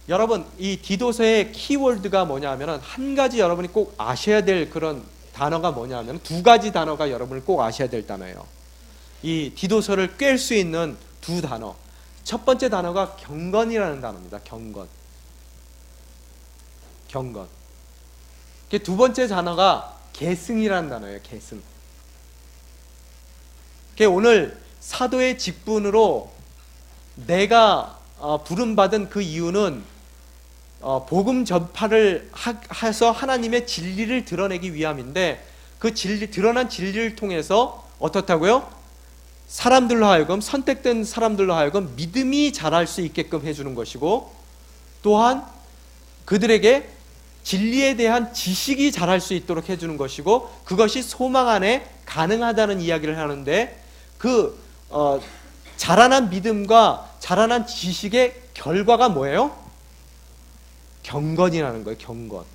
Speaker 1: 여러분, 이 디도서의 키워드가 뭐냐면 한 가지 여러분이 꼭 아셔야 될 그런 단어가 뭐냐면 두 가지 단어가 여러분이 꼭 아셔야 될 단어예요. 이 디도서를 꿰 수 있는 두 단어. 첫 번째 단어가 경건이라는 단어입니다. 경건. 두 번째 단어가 계승이라는 단어예요. 계승. 오늘 사도의 직분으로 내가 부름받은 그 이유는 복음 전파를 해서 하나님의 진리를 드러내기 위함인데, 그 드러난 진리를 통해서 어떻다고요? 사람들로 하여금, 선택된 사람들로 하여금 믿음이 자랄 수 있게끔 해주는 것이고, 또한 그들에게 진리에 대한 지식이 자랄 수 있도록 해주는 것이고, 그것이 소망 안에 가능하다는 이야기를 하는데, 그 자라난 믿음과 자라난 지식의 결과가 뭐예요? 경건이라는 거예요. 경건.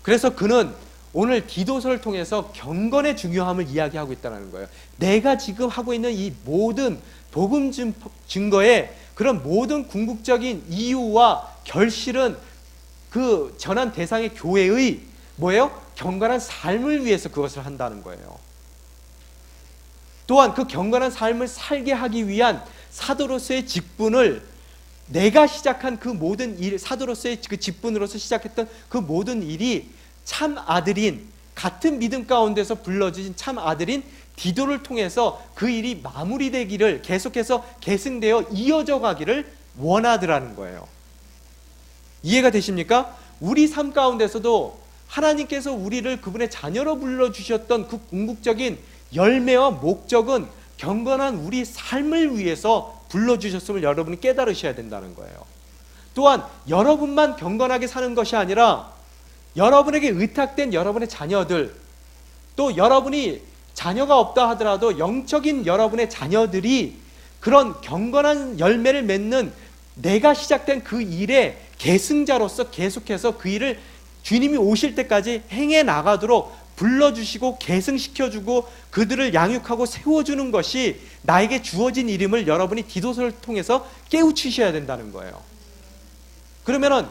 Speaker 1: 그래서 그는 오늘 디도서를 통해서 경건의 중요함을 이야기하고 있다는 거예요. 내가 지금 하고 있는 이 모든 복음 증거의 그런 모든 궁극적인 이유와 결실은 그 전한 대상의 교회의 뭐예요? 경건한 삶을 위해서 그것을 한다는 거예요. 또한 그 경건한 삶을 살게 하기 위한 사도로서의 직분을, 내가 시작한 그 모든 일, 사도로서의 그 직분으로서 시작했던 그 모든 일이 참 아들인, 같은 믿음 가운데서 불러주신 참 아들인 디도를 통해서 그 일이 마무리되기를, 계속해서 계승되어 이어져 가기를 원하더라는 거예요. 이해가 되십니까? 우리 삶 가운데서도 하나님께서 우리를 그분의 자녀로 불러주셨던 그 궁극적인 열매와 목적은 경건한 우리 삶을 위해서 불러주셨음을 여러분이 깨달으셔야 된다는 거예요. 또한 여러분만 경건하게 사는 것이 아니라 여러분에게 의탁된 여러분의 자녀들, 또 여러분이 자녀가 없다 하더라도 영적인 여러분의 자녀들이 그런 경건한 열매를 맺는 내가 시작된 그 일의 계승자로서 계속해서 그 일을 주님이 오실 때까지 행해 나가도록 불러주시고 계승시켜주고 그들을 양육하고 세워주는 것이 나에게 주어진 일임을 여러분이 디도서를 통해서 깨우치셔야 된다는 거예요. 그러면은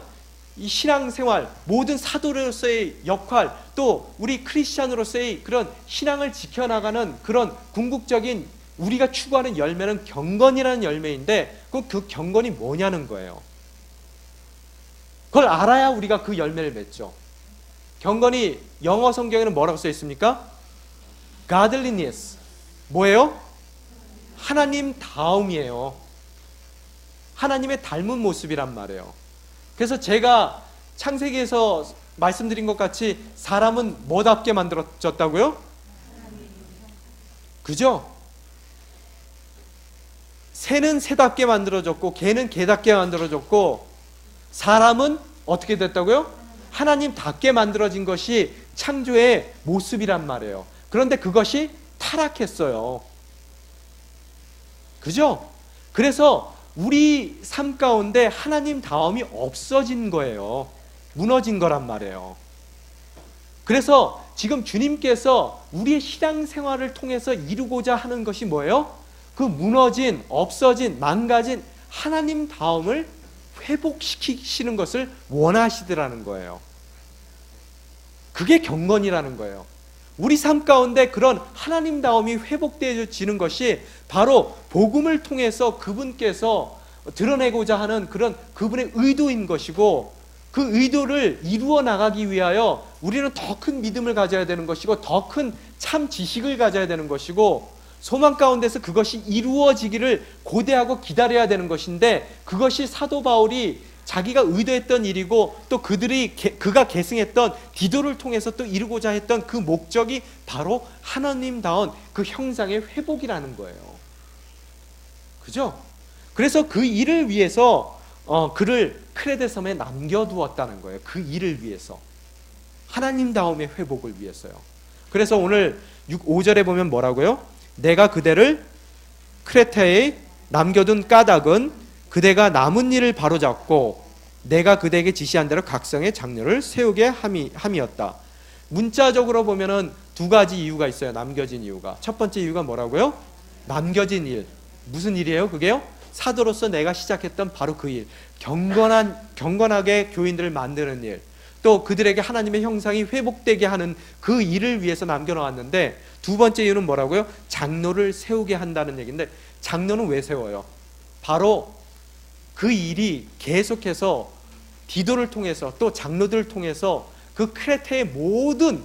Speaker 1: 이 신앙생활, 모든 사도로서의 역할, 또 우리 크리스찬으로서의 그런 신앙을 지켜나가는 그런 궁극적인 우리가 추구하는 열매는 경건이라는 열매인데, 그럼 그 경건이 뭐냐는 거예요. 그걸 알아야 우리가 그 열매를 맺죠. 경건이 영어 성경에는 뭐라고 써 있습니까? godliness. 뭐예요? 하나님 다움이에요. 하나님의 닮은 모습이란 말이에요. 그래서 제가 창세기에서 말씀드린 것 같이 사람은 뭐답게 만들어졌다고요? 그죠? 새는 새답게 만들어졌고 개는 개답게 만들어졌고 사람은 어떻게 됐다고요? 하나님답게 만들어진 것이 창조의 모습이란 말이에요. 그런데 그것이 타락했어요. 그죠? 그래서 우리 삶 가운데 하나님다움이 없어진 거예요. 무너진 거란 말이에요. 그래서 지금 주님께서 우리의 신앙생활을 통해서 이루고자 하는 것이 뭐예요? 그 무너진, 없어진, 망가진 하나님다움을 회복시키시는 것을 원하시더라는 거예요. 그게 경건이라는 거예요. 우리 삶 가운데 그런 하나님다움이 회복되어지는 것이 바로 복음을 통해서 그분께서 드러내고자 하는 그런 그분의 의도인 것이고, 그 의도를 이루어 나가기 위하여 우리는 더 큰 믿음을 가져야 되는 것이고 더 큰 참 지식을 가져야 되는 것이고, 소망 가운데서 그것이 이루어지기를 고대하고 기다려야 되는 것인데, 그것이 사도 바울이 자기가 의도했던 일이고 또 그가 계승했던 디도를 통해서 또 이루고자 했던 그 목적이 바로 하나님다운 그 형상의 회복이라는 거예요. 그죠? 그래서 그 일을 위해서 그를 크레데 섬에 남겨두었다는 거예요. 그 일을 위해서, 하나님다움의 회복을 위해서요. 그래서 오늘 5절에 보면 뭐라고요? 내가 그대를 크레테에 남겨둔 까닭은 그대가 남은 일을 바로잡고 내가 그대에게 지시한 대로 각성의 장로를 세우게 함이었다. 문자적으로 보면은 두 가지 이유가 있어요. 남겨진 이유가. 첫 번째 이유가 뭐라고요? 남겨진 일. 무슨 일이에요? 그게요? 사도로서 내가 시작했던 바로 그 일. 경건하게 교인들을 만드는 일. 또 그들에게 하나님의 형상이 회복되게 하는 그 일을 위해서 남겨놓았는데, 두 번째 이유는 뭐라고요? 장로를 세우게 한다는 얘기인데, 장로는 왜 세워요? 바로 그 일이 계속해서 디도를 통해서 또 장로들을 통해서 그 크레테의 모든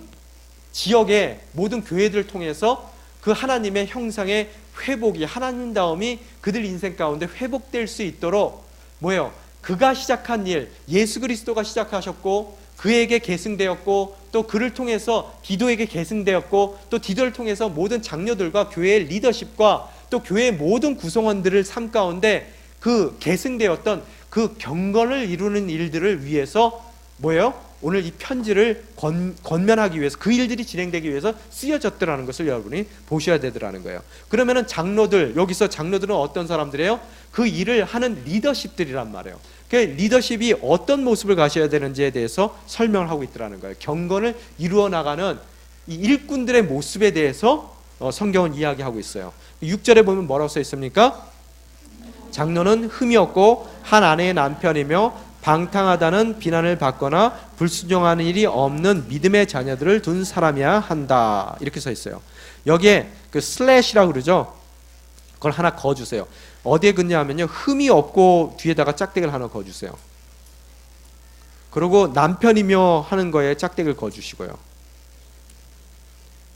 Speaker 1: 지역의 모든 교회들을 통해서 그 하나님의 형상의 회복이, 하나님다움이 그들 인생 가운데 회복될 수 있도록 뭐예요? 그가 시작한 일, 예수 그리스도가 시작하셨고 그에게 계승되었고 또 그를 통해서 디도에게 계승되었고 또 디도를 통해서 모든 장로들과 교회의 리더십과 또 교회의 모든 구성원들을 삶 가운데 그 계승되었던 그 경건을 이루는 일들을 위해서 뭐예요? 오늘 이 편지를 권면하기 위해서, 그 일들이 진행되기 위해서 쓰여졌더라는 것을 여러분이 보셔야 되더라는 거예요. 그러면은 장로들, 여기서 장로들은 어떤 사람들이에요? 그 일을 하는 리더십들이란 말이에요. 그 리더십이 어떤 모습을 가셔야 되는지에 대해서 설명을 하고 있더라는 거예요. 경건을 이루어 나가는 이 일꾼들의 모습에 대해서 성경은 이야기하고 있어요. 6절에 보면 뭐라고 써 있습니까? 장로는 흠이 없고 한 아내의 남편이며 방탕하다는 비난을 받거나 불순종하는 일이 없는 믿음의 자녀들을 둔 사람이야 한다. 이렇게 써 있어요. 여기에 그 슬래시라고 그러죠. 그걸 하나 거주세요. 어디에 긋냐면요, 흠이 없고 뒤에다가 짝대기를 하나 거주세요. 그리고 남편이며 하는 거에 짝대기를 거주시고요.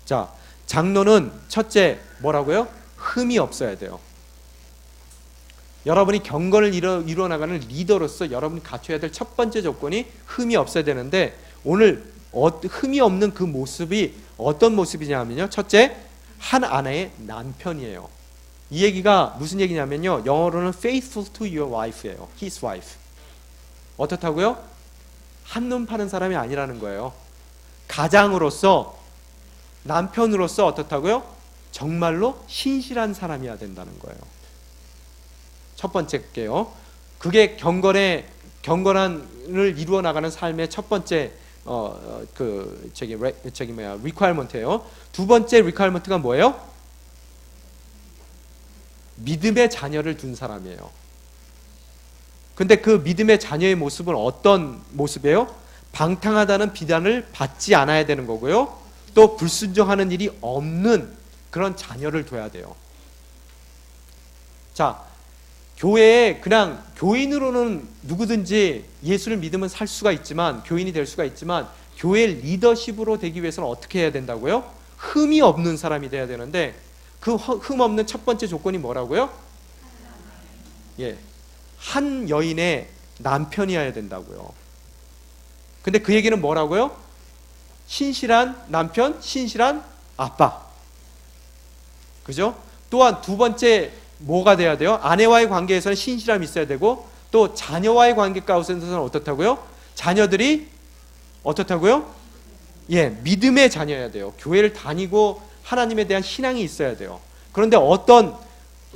Speaker 1: 자, 장로는 첫째 뭐라고요? 흠이 없어야 돼요. 여러분이 경건을 이루어 나가는 리더로서 여러분이 갖춰야 될 첫 번째 조건이 흠이 없어야 되는데, 오늘 흠이 없는 그 모습이 어떤 모습이냐면요, 첫째, 한 아내의 남편이에요. 이 얘기가 무슨 얘기냐면요, 영어로는 faithful to your wife예요. his wife. 어떻다고요? 한눈 파는 사람이 아니라는 거예요. 가장으로서, 남편으로서 어떻다고요? 정말로 신실한 사람이어야 된다는 거예요. 첫 번째게요. 그게 경건을 이루어 나가는 삶의 첫 번째 requirement예요. 두 번째 requirement가 뭐예요? 믿음의 자녀를 둔 사람이에요. 근데 그 믿음의 자녀의 모습은 어떤 모습이에요? 방탕하다는 비난을 받지 않아야 되는 거고요. 또 불순종하는 일이 없는 그런 자녀를 둬야 돼요. 자, 교회에 그냥 교인으로는 누구든지 예수를 믿으면 살 수가 있지만, 교인이 될 수가 있지만, 교회 리더십으로 되기 위해서는 어떻게 해야 된다고요? 흠이 없는 사람이 돼야 되는데, 그 흠 없는 첫 번째 조건이 뭐라고요? 예, 한 여인의 남편이어야 된다고요. 근데 그 얘기는 뭐라고요? 신실한 남편, 신실한 아빠. 그죠? 또한 두 번째 뭐가 돼야 돼요? 아내와의 관계에서는 신실함이 있어야 되고, 또 자녀와의 관계 가운데서는 어떻다고요? 자녀들이 어떻다고요? 예, 믿음의 자녀여야 돼요. 교회를 다니고 하나님에 대한 신앙이 있어야 돼요. 그런데 어떤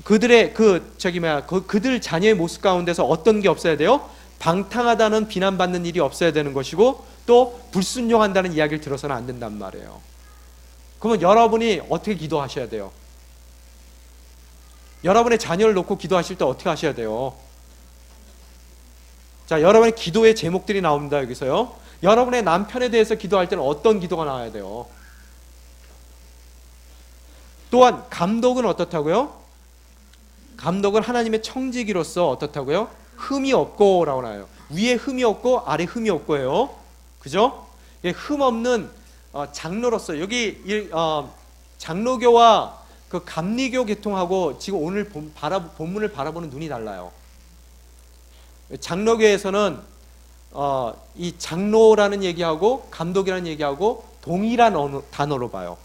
Speaker 1: 그들의 그들 자녀의 모습 가운데서 어떤 게 없어야 돼요? 방탕하다는 비난받는 일이 없어야 되는 것이고, 또 불순종한다는 이야기를 들어서는 안 된단 말이에요. 그러면 여러분이 어떻게 기도하셔야 돼요? 여러분의 자녀를 놓고 기도하실 때 어떻게 하셔야 돼요? 자, 여러분의 기도의 제목들이 나옵니다. 여기서요. 여러분의 남편에 대해서 기도할 때는 어떤 기도가 나와야 돼요? 또한 감독은 어떻다고요? 감독은 하나님의 청지기로서 어떻다고요? 흠이 없고 라고 나와요. 위에 흠이 없고 아래 흠이 없고예요. 그죠? 흠 없는 장로로서, 여기 장로교와 그 감리교 계통하고 지금 오늘 본문을 바라보는 눈이 달라요. 장로교에서는 이 장로라는 얘기하고 감독이라는 얘기하고 동일한 단어로 봐요.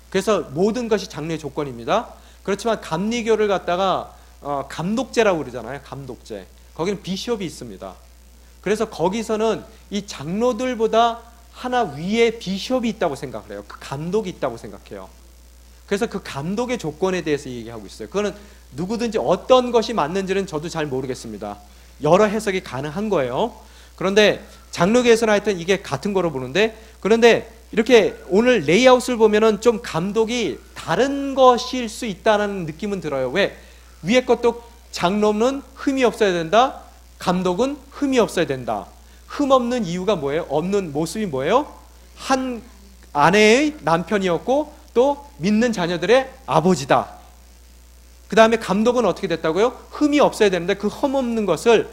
Speaker 1: 그래서 모든 것이 장로의 조건입니다. 그렇지만 감리교를 갖다가 감독제라고 그러잖아요. 감독제. 거기는 비숍이 있습니다. 그래서 거기서는 이 장로들보다 하나 위에 비숍이 있다고 생각을 해요. 그 감독이 있다고 생각해요. 그래서 그 감독의 조건에 대해서 얘기하고 있어요. 그거는 누구든지 어떤 것이 맞는지는 저도 잘 모르겠습니다. 여러 해석이 가능한 거예요. 그런데 장로교에서는 하여튼 이게 같은 거로 보는데, 그런데 이렇게 오늘 레이아웃을 보면은 좀 감독이 다른 것일 수 있다는 느낌은 들어요. 왜? 위에 것도 장로는 흠이 없어야 된다, 감독은 흠이 없어야 된다. 흠 없는 이유가 뭐예요? 없는 모습이 뭐예요? 한 아내의 남편이었고 또 믿는 자녀들의 아버지다. 그 다음에 감독은 어떻게 됐다고요? 흠이 없어야 되는데 그 흠 없는 것을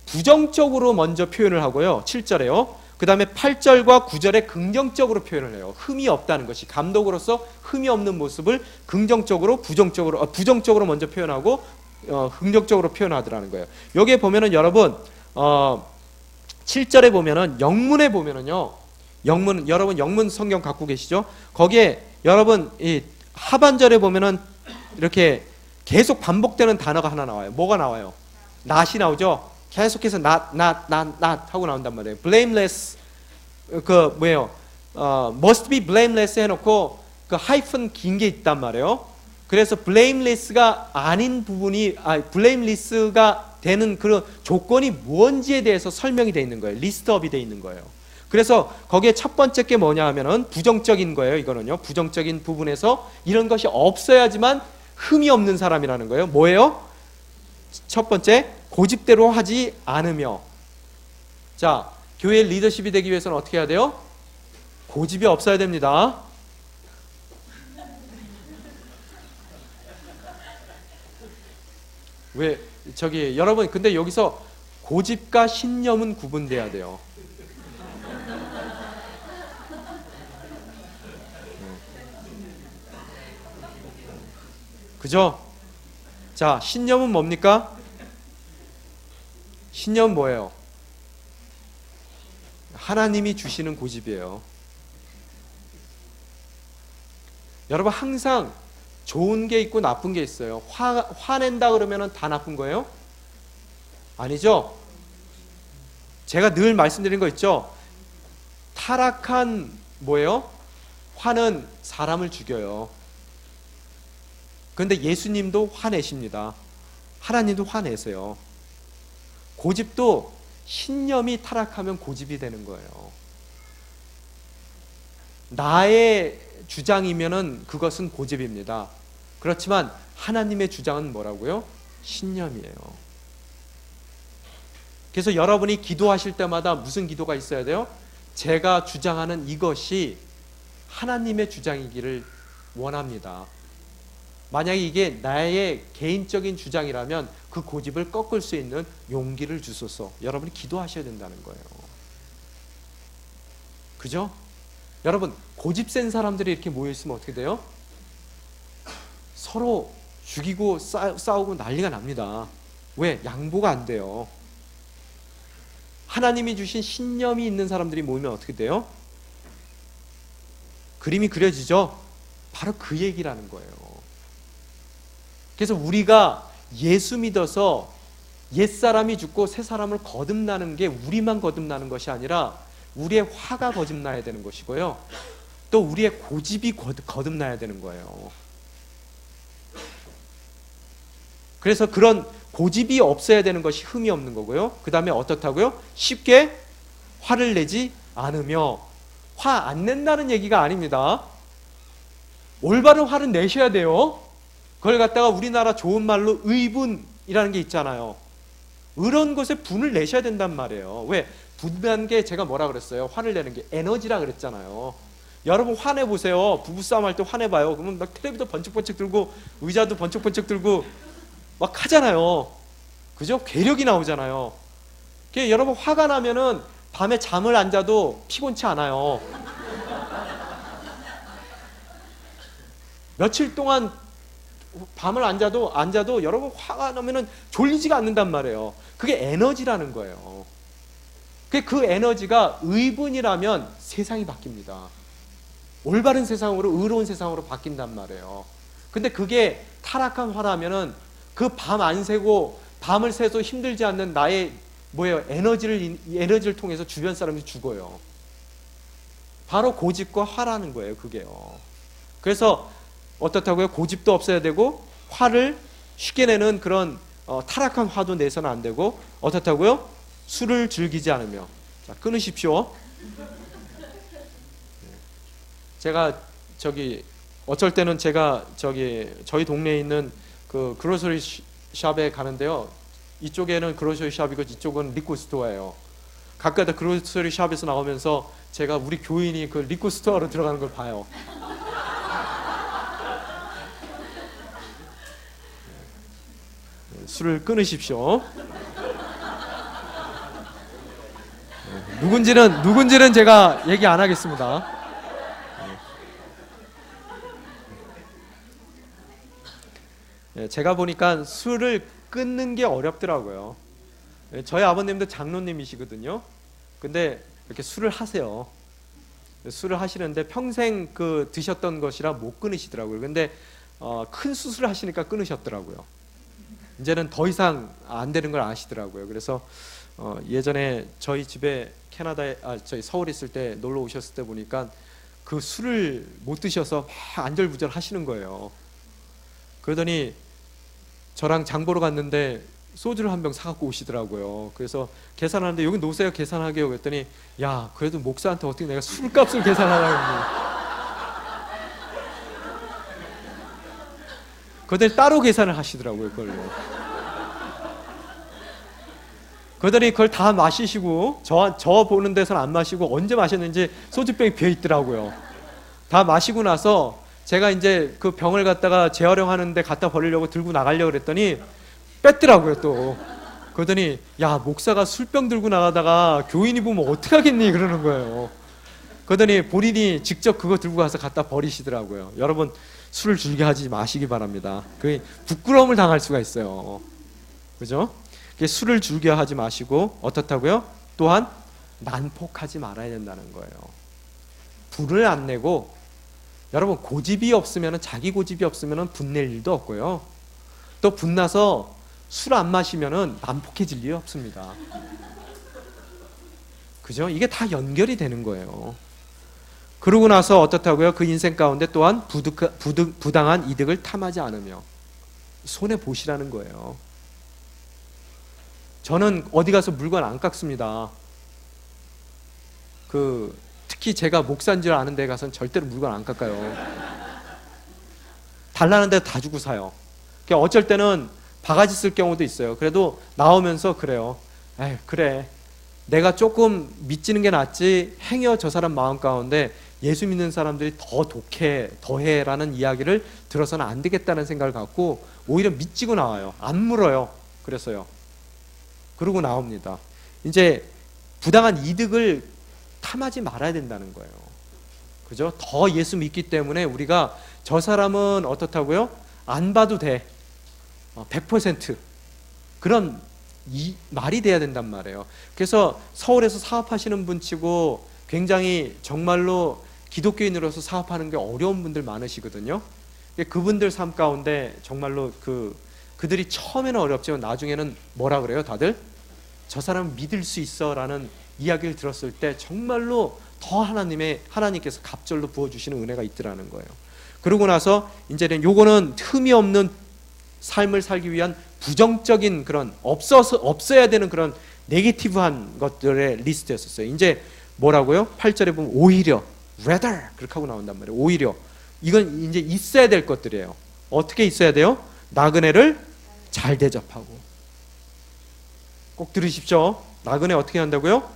Speaker 1: 부정적으로 먼저 표현을 하고요. 7절에요. 그 다음에 8절과 9절에 긍정적으로 표현을 해요. 흠이 없다는 것이, 감독으로서 흠이 없는 모습을 긍정적으로 부정적으로 먼저 표현하고 긍정적으로 표현하더라는 거예요. 여기에 보면은 여러분 7절에 보면은 영문에 보면은요, 여러분 영문 성경 갖고 계시죠? 거기에 여러분 이 하반절에 보면은 이렇게 계속 반복되는 단어가 하나 나와요. 뭐가 나와요? not이 나오죠? 계속해서 not 하고 나온단 말이에요. blameless, must be blameless 해놓고 그 하이픈 긴 게 있단 말이에요. 그래서 blameless가 아닌 부분이, blameless가 되는 그런 조건이 뭔지에 대해서 설명이 되어 있는 거예요. 리스트업이 되어 있는 거예요. 그래서 거기에 첫 번째 게 뭐냐 하면은 부정적인 거예요. 이거는요, 부정적인 부분에서 이런 것이 없어야지만 흠이 없는 사람이라는 거예요. 뭐예요? 첫 번째, 고집대로 하지 않으며. 자, 교회 리더십이 되기 위해서는 어떻게 해야 돼요? 고집이 없어야 됩니다. 왜 여러분, 근데 여기서 고집과 신념은 구분돼야 돼요. 그죠? 자, 신념은 뭡니까? 신념은 뭐예요? 하나님이 주시는 고집이에요. 여러분, 항상 좋은 게 있고 나쁜 게 있어요. 화낸다 그러면 다 나쁜 거예요? 아니죠? 제가 늘 말씀드린 거 있죠? 타락한 뭐예요? 화는 사람을 죽여요. 그런데 예수님도 화내십니다. 하나님도 화내세요. 고집도 신념이 타락하면 고집이 되는 거예요. 나의 주장이면은 그것은 고집입니다. 그렇지만 하나님의 주장은 뭐라고요? 신념이에요. 그래서 여러분이 기도하실 때마다 무슨 기도가 있어야 돼요? 제가 주장하는 이것이 하나님의 주장이기를 원합니다. 만약에 이게 나의 개인적인 주장이라면 그 고집을 꺾을 수 있는 용기를 주소서. 여러분이 기도하셔야 된다는 거예요. 그죠? 여러분, 고집 센 사람들이 이렇게 모여있으면 어떻게 돼요? 서로 죽이고 싸우고 난리가 납니다. 왜? 양보가 안 돼요. 하나님이 주신 신념이 있는 사람들이 모이면 어떻게 돼요? 그림이 그려지죠? 바로 그 얘기라는 거예요. 그래서 우리가 예수 믿어서 옛사람이 죽고 새사람을 거듭나는 게 우리만 거듭나는 것이 아니라 우리의 화가 거듭나야 되는 것이고요. 또 우리의 고집이 거듭나야 되는 거예요. 그래서 그런 고집이 없어야 되는 것이 흠이 없는 거고요. 그 다음에 어떻다고요? 쉽게 화를 내지 않으며. 화 안 낸다는 얘기가 아닙니다. 올바른 화를 내셔야 돼요. 그걸 갖다가 우리나라 좋은 말로 의분이라는 게 있잖아요. 이런 것에 분을 내셔야 된단 말이에요. 왜? 분이라는 게 제가 뭐라 그랬어요? 화를 내는 게 에너지라 그랬잖아요. 여러분 화내보세요. 부부싸움 할 때 화내봐요. 그러면 막 텔레비도 번쩍번쩍 들고 의자도 번쩍번쩍 들고 막 하잖아요. 그죠? 괴력이 나오잖아요. 여러분 화가 나면은 밤에 잠을 안 자도 피곤치 않아요. 며칠 동안 밤을 안 자도 여러분 화가 나면은 졸리지가 않는단 말이에요. 그게 에너지라는 거예요. 그 에너지가 의분이라면 세상이 바뀝니다. 올바른 세상으로, 의로운 세상으로 바뀐단 말이에요. 근데 그게 타락한 화라면은 그 밤 안 새고 밤을 새도 힘들지 않는 나의 에너지를 통해서 주변 사람이 죽어요. 바로 고집과 화라는 거예요, 그게요. 그래서 어떻다고요? 고집도 없어야 되고 화를 쉽게 내는 그런 타락한 화도 내서는 안 되고 어떻다고요? 술을 즐기지 않으며. 자, 끊으십시오. 제가 어쩔 때는 제가 저희 동네에 있는 그 그로서리 샵에 가는데요. 이쪽에는 그로서리 샵이고 이쪽은 리코 스토어예요. 가끔가다 그로서리 샵에서 나오면서 제가 우리 교인이 그 리코 스토어로 들어가는 걸 봐요. 술을 끊으십시오. 누군지는 제가 얘기 안 하겠습니다. 제가 보니까 술을 끊는 게 어렵더라고요. 저희 아버님도 장로님이시거든요. 근데 이렇게 술을 하세요. 술을 하시는데 평생 드셨던 것이라 못 끊으시더라고요. 근데 큰 수술을 하시니까 끊으셨더라고요. 이제는 더 이상 안 되는 걸 아시더라고요. 그래서 예전에 저희 집에 저희 서울에 있을 때 놀러 오셨을 때 보니까 그 술을 못 드셔서 막 안절부절 하시는 거예요. 그러더니 저랑 장 보러 갔는데 소주를 한 병 사갖고 오시더라고요. 그래서 계산하는데 여기 놓으세요, 계산하게요. 그랬더니 야, 그래도 목사한테 어떻게 내가 술값을 계산하라고. 그러더니 따로 계산을 하시더라고요, 그걸로. 그러더니 그걸 다 마시시고 저 보는 데서는 안 마시고 언제 마셨는지 소주병이 비어 있더라고요. 다 마시고 나서 제가 이제 그 병을 갖다가 재활용하는데 갖다 버리려고 들고 나가려고 그랬더니 뺐더라고요, 또. 그러더니 야, 목사가 술병 들고 나가다가 교인이 보면 어떡하겠니 그러는 거예요. 그러더니 본인이 직접 그거 들고 가서 갖다 버리시더라고요. 여러분, 술을 즐겨하지 마시기 바랍니다. 그 부끄러움을 당할 수가 있어요. 그죠? 술을 즐겨하지 마시고 어떻다고요? 또한 난폭하지 말아야 된다는 거예요. 불을 안 내고, 여러분 고집이 없으면, 자기 고집이 없으면 분낼 일도 없고요. 또 분나서 술 안 마시면 난폭해질 일이 없습니다. 그죠? 이게 다 연결이 되는 거예요. 그러고 나서 어떻다고요? 그 인생 가운데 또한 부당한 이득을 탐하지 않으며 손해 보시라는 거예요. 저는 어디 가서 물건 안 깎습니다. 특히 제가 목사인 줄 아는 데 가서는 절대로 물건 안 깎아요. 달라는 데 다 주고 사요. 어쩔 때는 바가지 쓸 경우도 있어요. 그래도 나오면서 그래요. 에이, 그래. 내가 조금 미치는 게 낫지, 행여 저 사람 마음 가운데 예수 믿는 사람들이 더 독해, 더해라는 이야기를 들어서는 안 되겠다는 생각을 갖고 오히려 미치고 나와요. 안 물어요. 그래서요. 그러고 나옵니다. 이제 부당한 이득을 탐하지 말아야 된다는 거예요. 그죠? 더 예수 믿기 때문에 우리가 저 사람은 어떻다고요? 안 봐도 돼. 100% 그런 말이 돼야 된단 말이에요. 그래서 서울에서 사업하시는 분 치고 굉장히 정말로 기독교인으로서 사업하는 게 어려운 분들 많으시거든요. 그분들 삶 가운데 정말로 그들이 처음에는 어렵지만 나중에는 뭐라 그래요? 다들 저 사람 믿을 수 있어 라는 이야기를 들었을 때 정말로 더 하나님께서 갑절로 부어주시는 은혜가 있더라는 거예요. 그러고 나서 이제는 요거는 흠이 없는 삶을 살기 위한 부정적인 그런 없어야 되는 그런 네게티브한 것들의 리스트였었어요. 이제 뭐라고요? 8절에 보면 오히려 rather 그렇게 하고 나온단 말이에요. 오히려 이건 이제 있어야 될 것들이에요. 어떻게 있어야 돼요? 나그네를 잘 대접하고. 꼭 들으십시오. 나그네 어떻게 한다고요?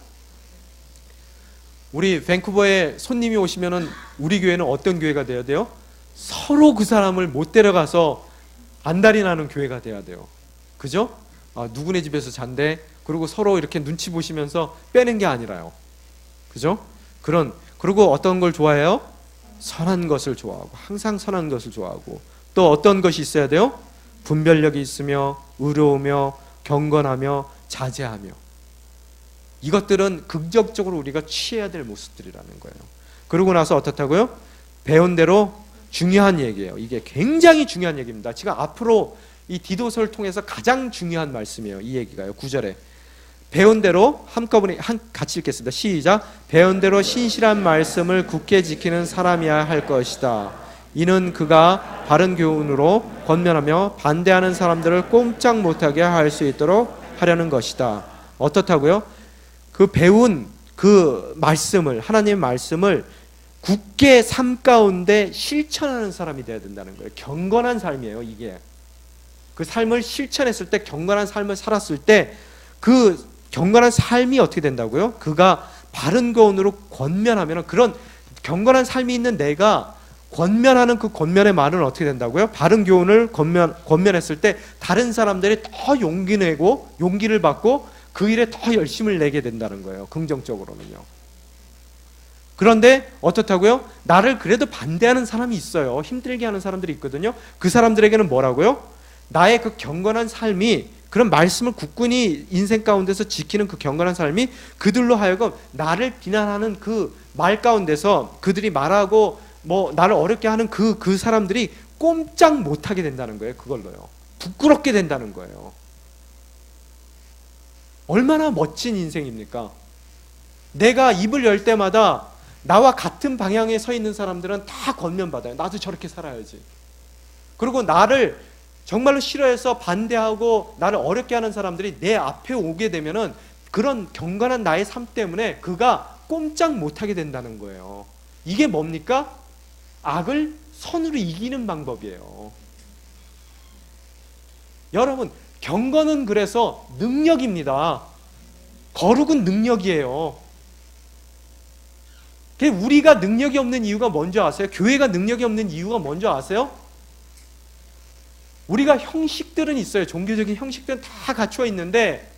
Speaker 1: 우리 밴쿠버에 손님이 오시면은 우리 교회는 어떤 교회가 돼야 돼요? 서로 그 사람을 못 데려가서 안달이 나는 교회가 돼야 돼요. 그죠? 누구네 집에서 잔대. 그리고 서로 이렇게 눈치 보시면서 빼는 게 아니라요. 그죠? 그리고 어떤 걸 좋아해요? 선한 것을 좋아하고, 항상 선한 것을 좋아하고, 또 어떤 것이 있어야 돼요? 분별력이 있으며, 의로우며, 경건하며, 자제하며. 이것들은 긍정적으로 우리가 취해야 될 모습들이라는 거예요. 그러고 나서 어떻다고요? 배운 대로 중요한 얘기예요. 이게 굉장히 중요한 얘기입니다. 지금 앞으로 이 디도서를 통해서 가장 중요한 말씀이에요. 이 얘기가요. 9절에 배운 대로 한꺼번에 같이 읽겠습니다. 시작. 배운 대로 신실한 말씀을 굳게 지키는 사람이야 할 것이다. 이는 그가 바른 교훈으로 권면하며 반대하는 사람들을 꼼짝 못하게 할 수 있도록 하려는 것이다. 어떻다고요? 그 배운 그 말씀을, 하나님의 말씀을 굳게 삶 가운데 실천하는 사람이 되어야 된다는 거예요. 경건한 삶이에요. 이게 그 삶을 실천했을 때, 경건한 삶을 살았을 때 그 경건한 삶이 어떻게 된다고요? 그가 바른 교훈으로 권면하면, 그런 경건한 삶이 있는 내가 권면하는 그 권면의 말은 어떻게 된다고요? 바른 교훈을 권면했을 때 다른 사람들이 더 용기를 받고 그 일에 더 열심을 내게 된다는 거예요. 긍정적으로는요. 그런데 어떻다고요? 나를 그래도 반대하는 사람이 있어요. 힘들게 하는 사람들이 있거든요. 그 사람들에게는 뭐라고요? 나의 그 경건한 삶이, 그런 말씀을 굳건히 인생 가운데서 지키는 그 경건한 삶이 그들로 하여금 나를 비난하는 그 말 가운데서, 그들이 말하고 나를 어렵게 하는 그 사람들이 꼼짝 못하게 된다는 거예요. 그걸로요. 부끄럽게 된다는 거예요. 얼마나 멋진 인생입니까? 내가 입을 열 때마다 나와 같은 방향에 서 있는 사람들은 다 권면받아요. 나도 저렇게 살아야지. 그리고 나를 정말로 싫어해서 반대하고 나를 어렵게 하는 사람들이 내 앞에 오게 되면은 그런 경건한 나의 삶 때문에 그가 꼼짝 못하게 된다는 거예요. 이게 뭡니까? 악을 선으로 이기는 방법이에요. 여러분, 경건은 그래서 능력입니다. 거룩은 능력이에요. 우리가 능력이 없는 이유가 뭔지 아세요? 교회가 능력이 없는 이유가 뭔지 아세요? 우리가 형식들은 있어요. 종교적인 형식들은 다 갖추어 있는데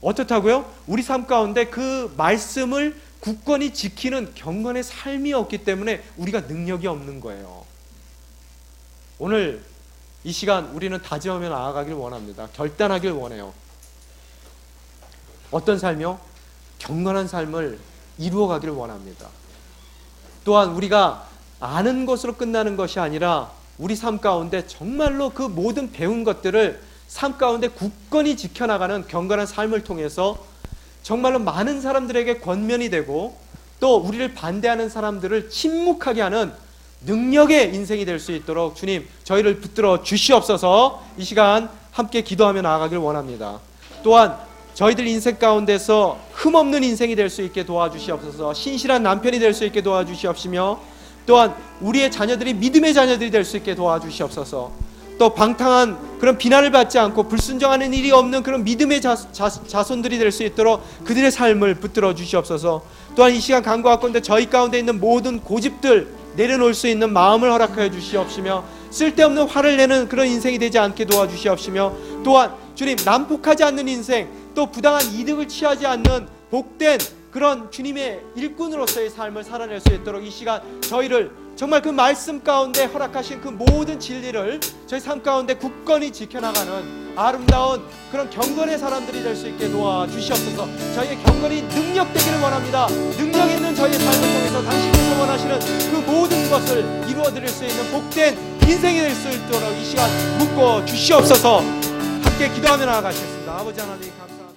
Speaker 1: 어떻다고요? 우리 삶 가운데 그 말씀을 굳건히 지키는 경건의 삶이 없기 때문에 우리가 능력이 없는 거예요. 오늘 이 시간 우리는 다짐하며 나아가길 원합니다. 결단하길 원해요. 어떤 삶이요? 경건한 삶을 이루어가기를 원합니다. 또한 우리가 아는 것으로 끝나는 것이 아니라 우리 삶 가운데 정말로 그 모든 배운 것들을 삶 가운데 굳건히 지켜나가는 경건한 삶을 통해서 정말로 많은 사람들에게 권면이 되고 또 우리를 반대하는 사람들을 침묵하게 하는 능력의 인생이 될 수 있도록 주님 저희를 붙들어 주시옵소서. 이 시간 함께 기도하며 나아가길 원합니다. 또한 저희들 인생 가운데서 흠없는 인생이 될 수 있게 도와주시옵소서. 신실한 남편이 될 수 있게 도와주시옵시며 또한 우리의 자녀들이 믿음의 자녀들이 될 수 있게 도와주시옵소서. 또 방탕한 그런 비난을 받지 않고 불순종하는 일이 없는 그런 믿음의 자손들이 될 수 있도록 그들의 삶을 붙들어 주시옵소서. 또한 이 시간 간구하건대 저희 가운데 있는 모든 고집들 내려놓을 수 있는 마음을 허락하여 주시옵시며 쓸데없는 화를 내는 그런 인생이 되지 않게 도와주시옵시며 또한 주님 난폭하지 않는 인생 또 부당한 이득을 취하지 않는 복된 그런 주님의 일꾼으로서의 삶을 살아낼 수 있도록 이 시간 저희를 정말 그 말씀 가운데 허락하신 그 모든 진리를 저희 삶 가운데 굳건히 지켜나가는 아름다운 그런 경건의 사람들이 될 수 있게 도와주시옵소서. 저희의 경건이 능력되기를 원합니다. 능력 있는 저희의 삶을 통해서 당신께서 원하시는 그 모든 것을 이루어드릴 수 있는 복된 인생이 될 수 있도록 이 시간 묶어 주시옵소서. 함께 기도하며 나아가시겠습니다. 아버지 하나님 감사합니다.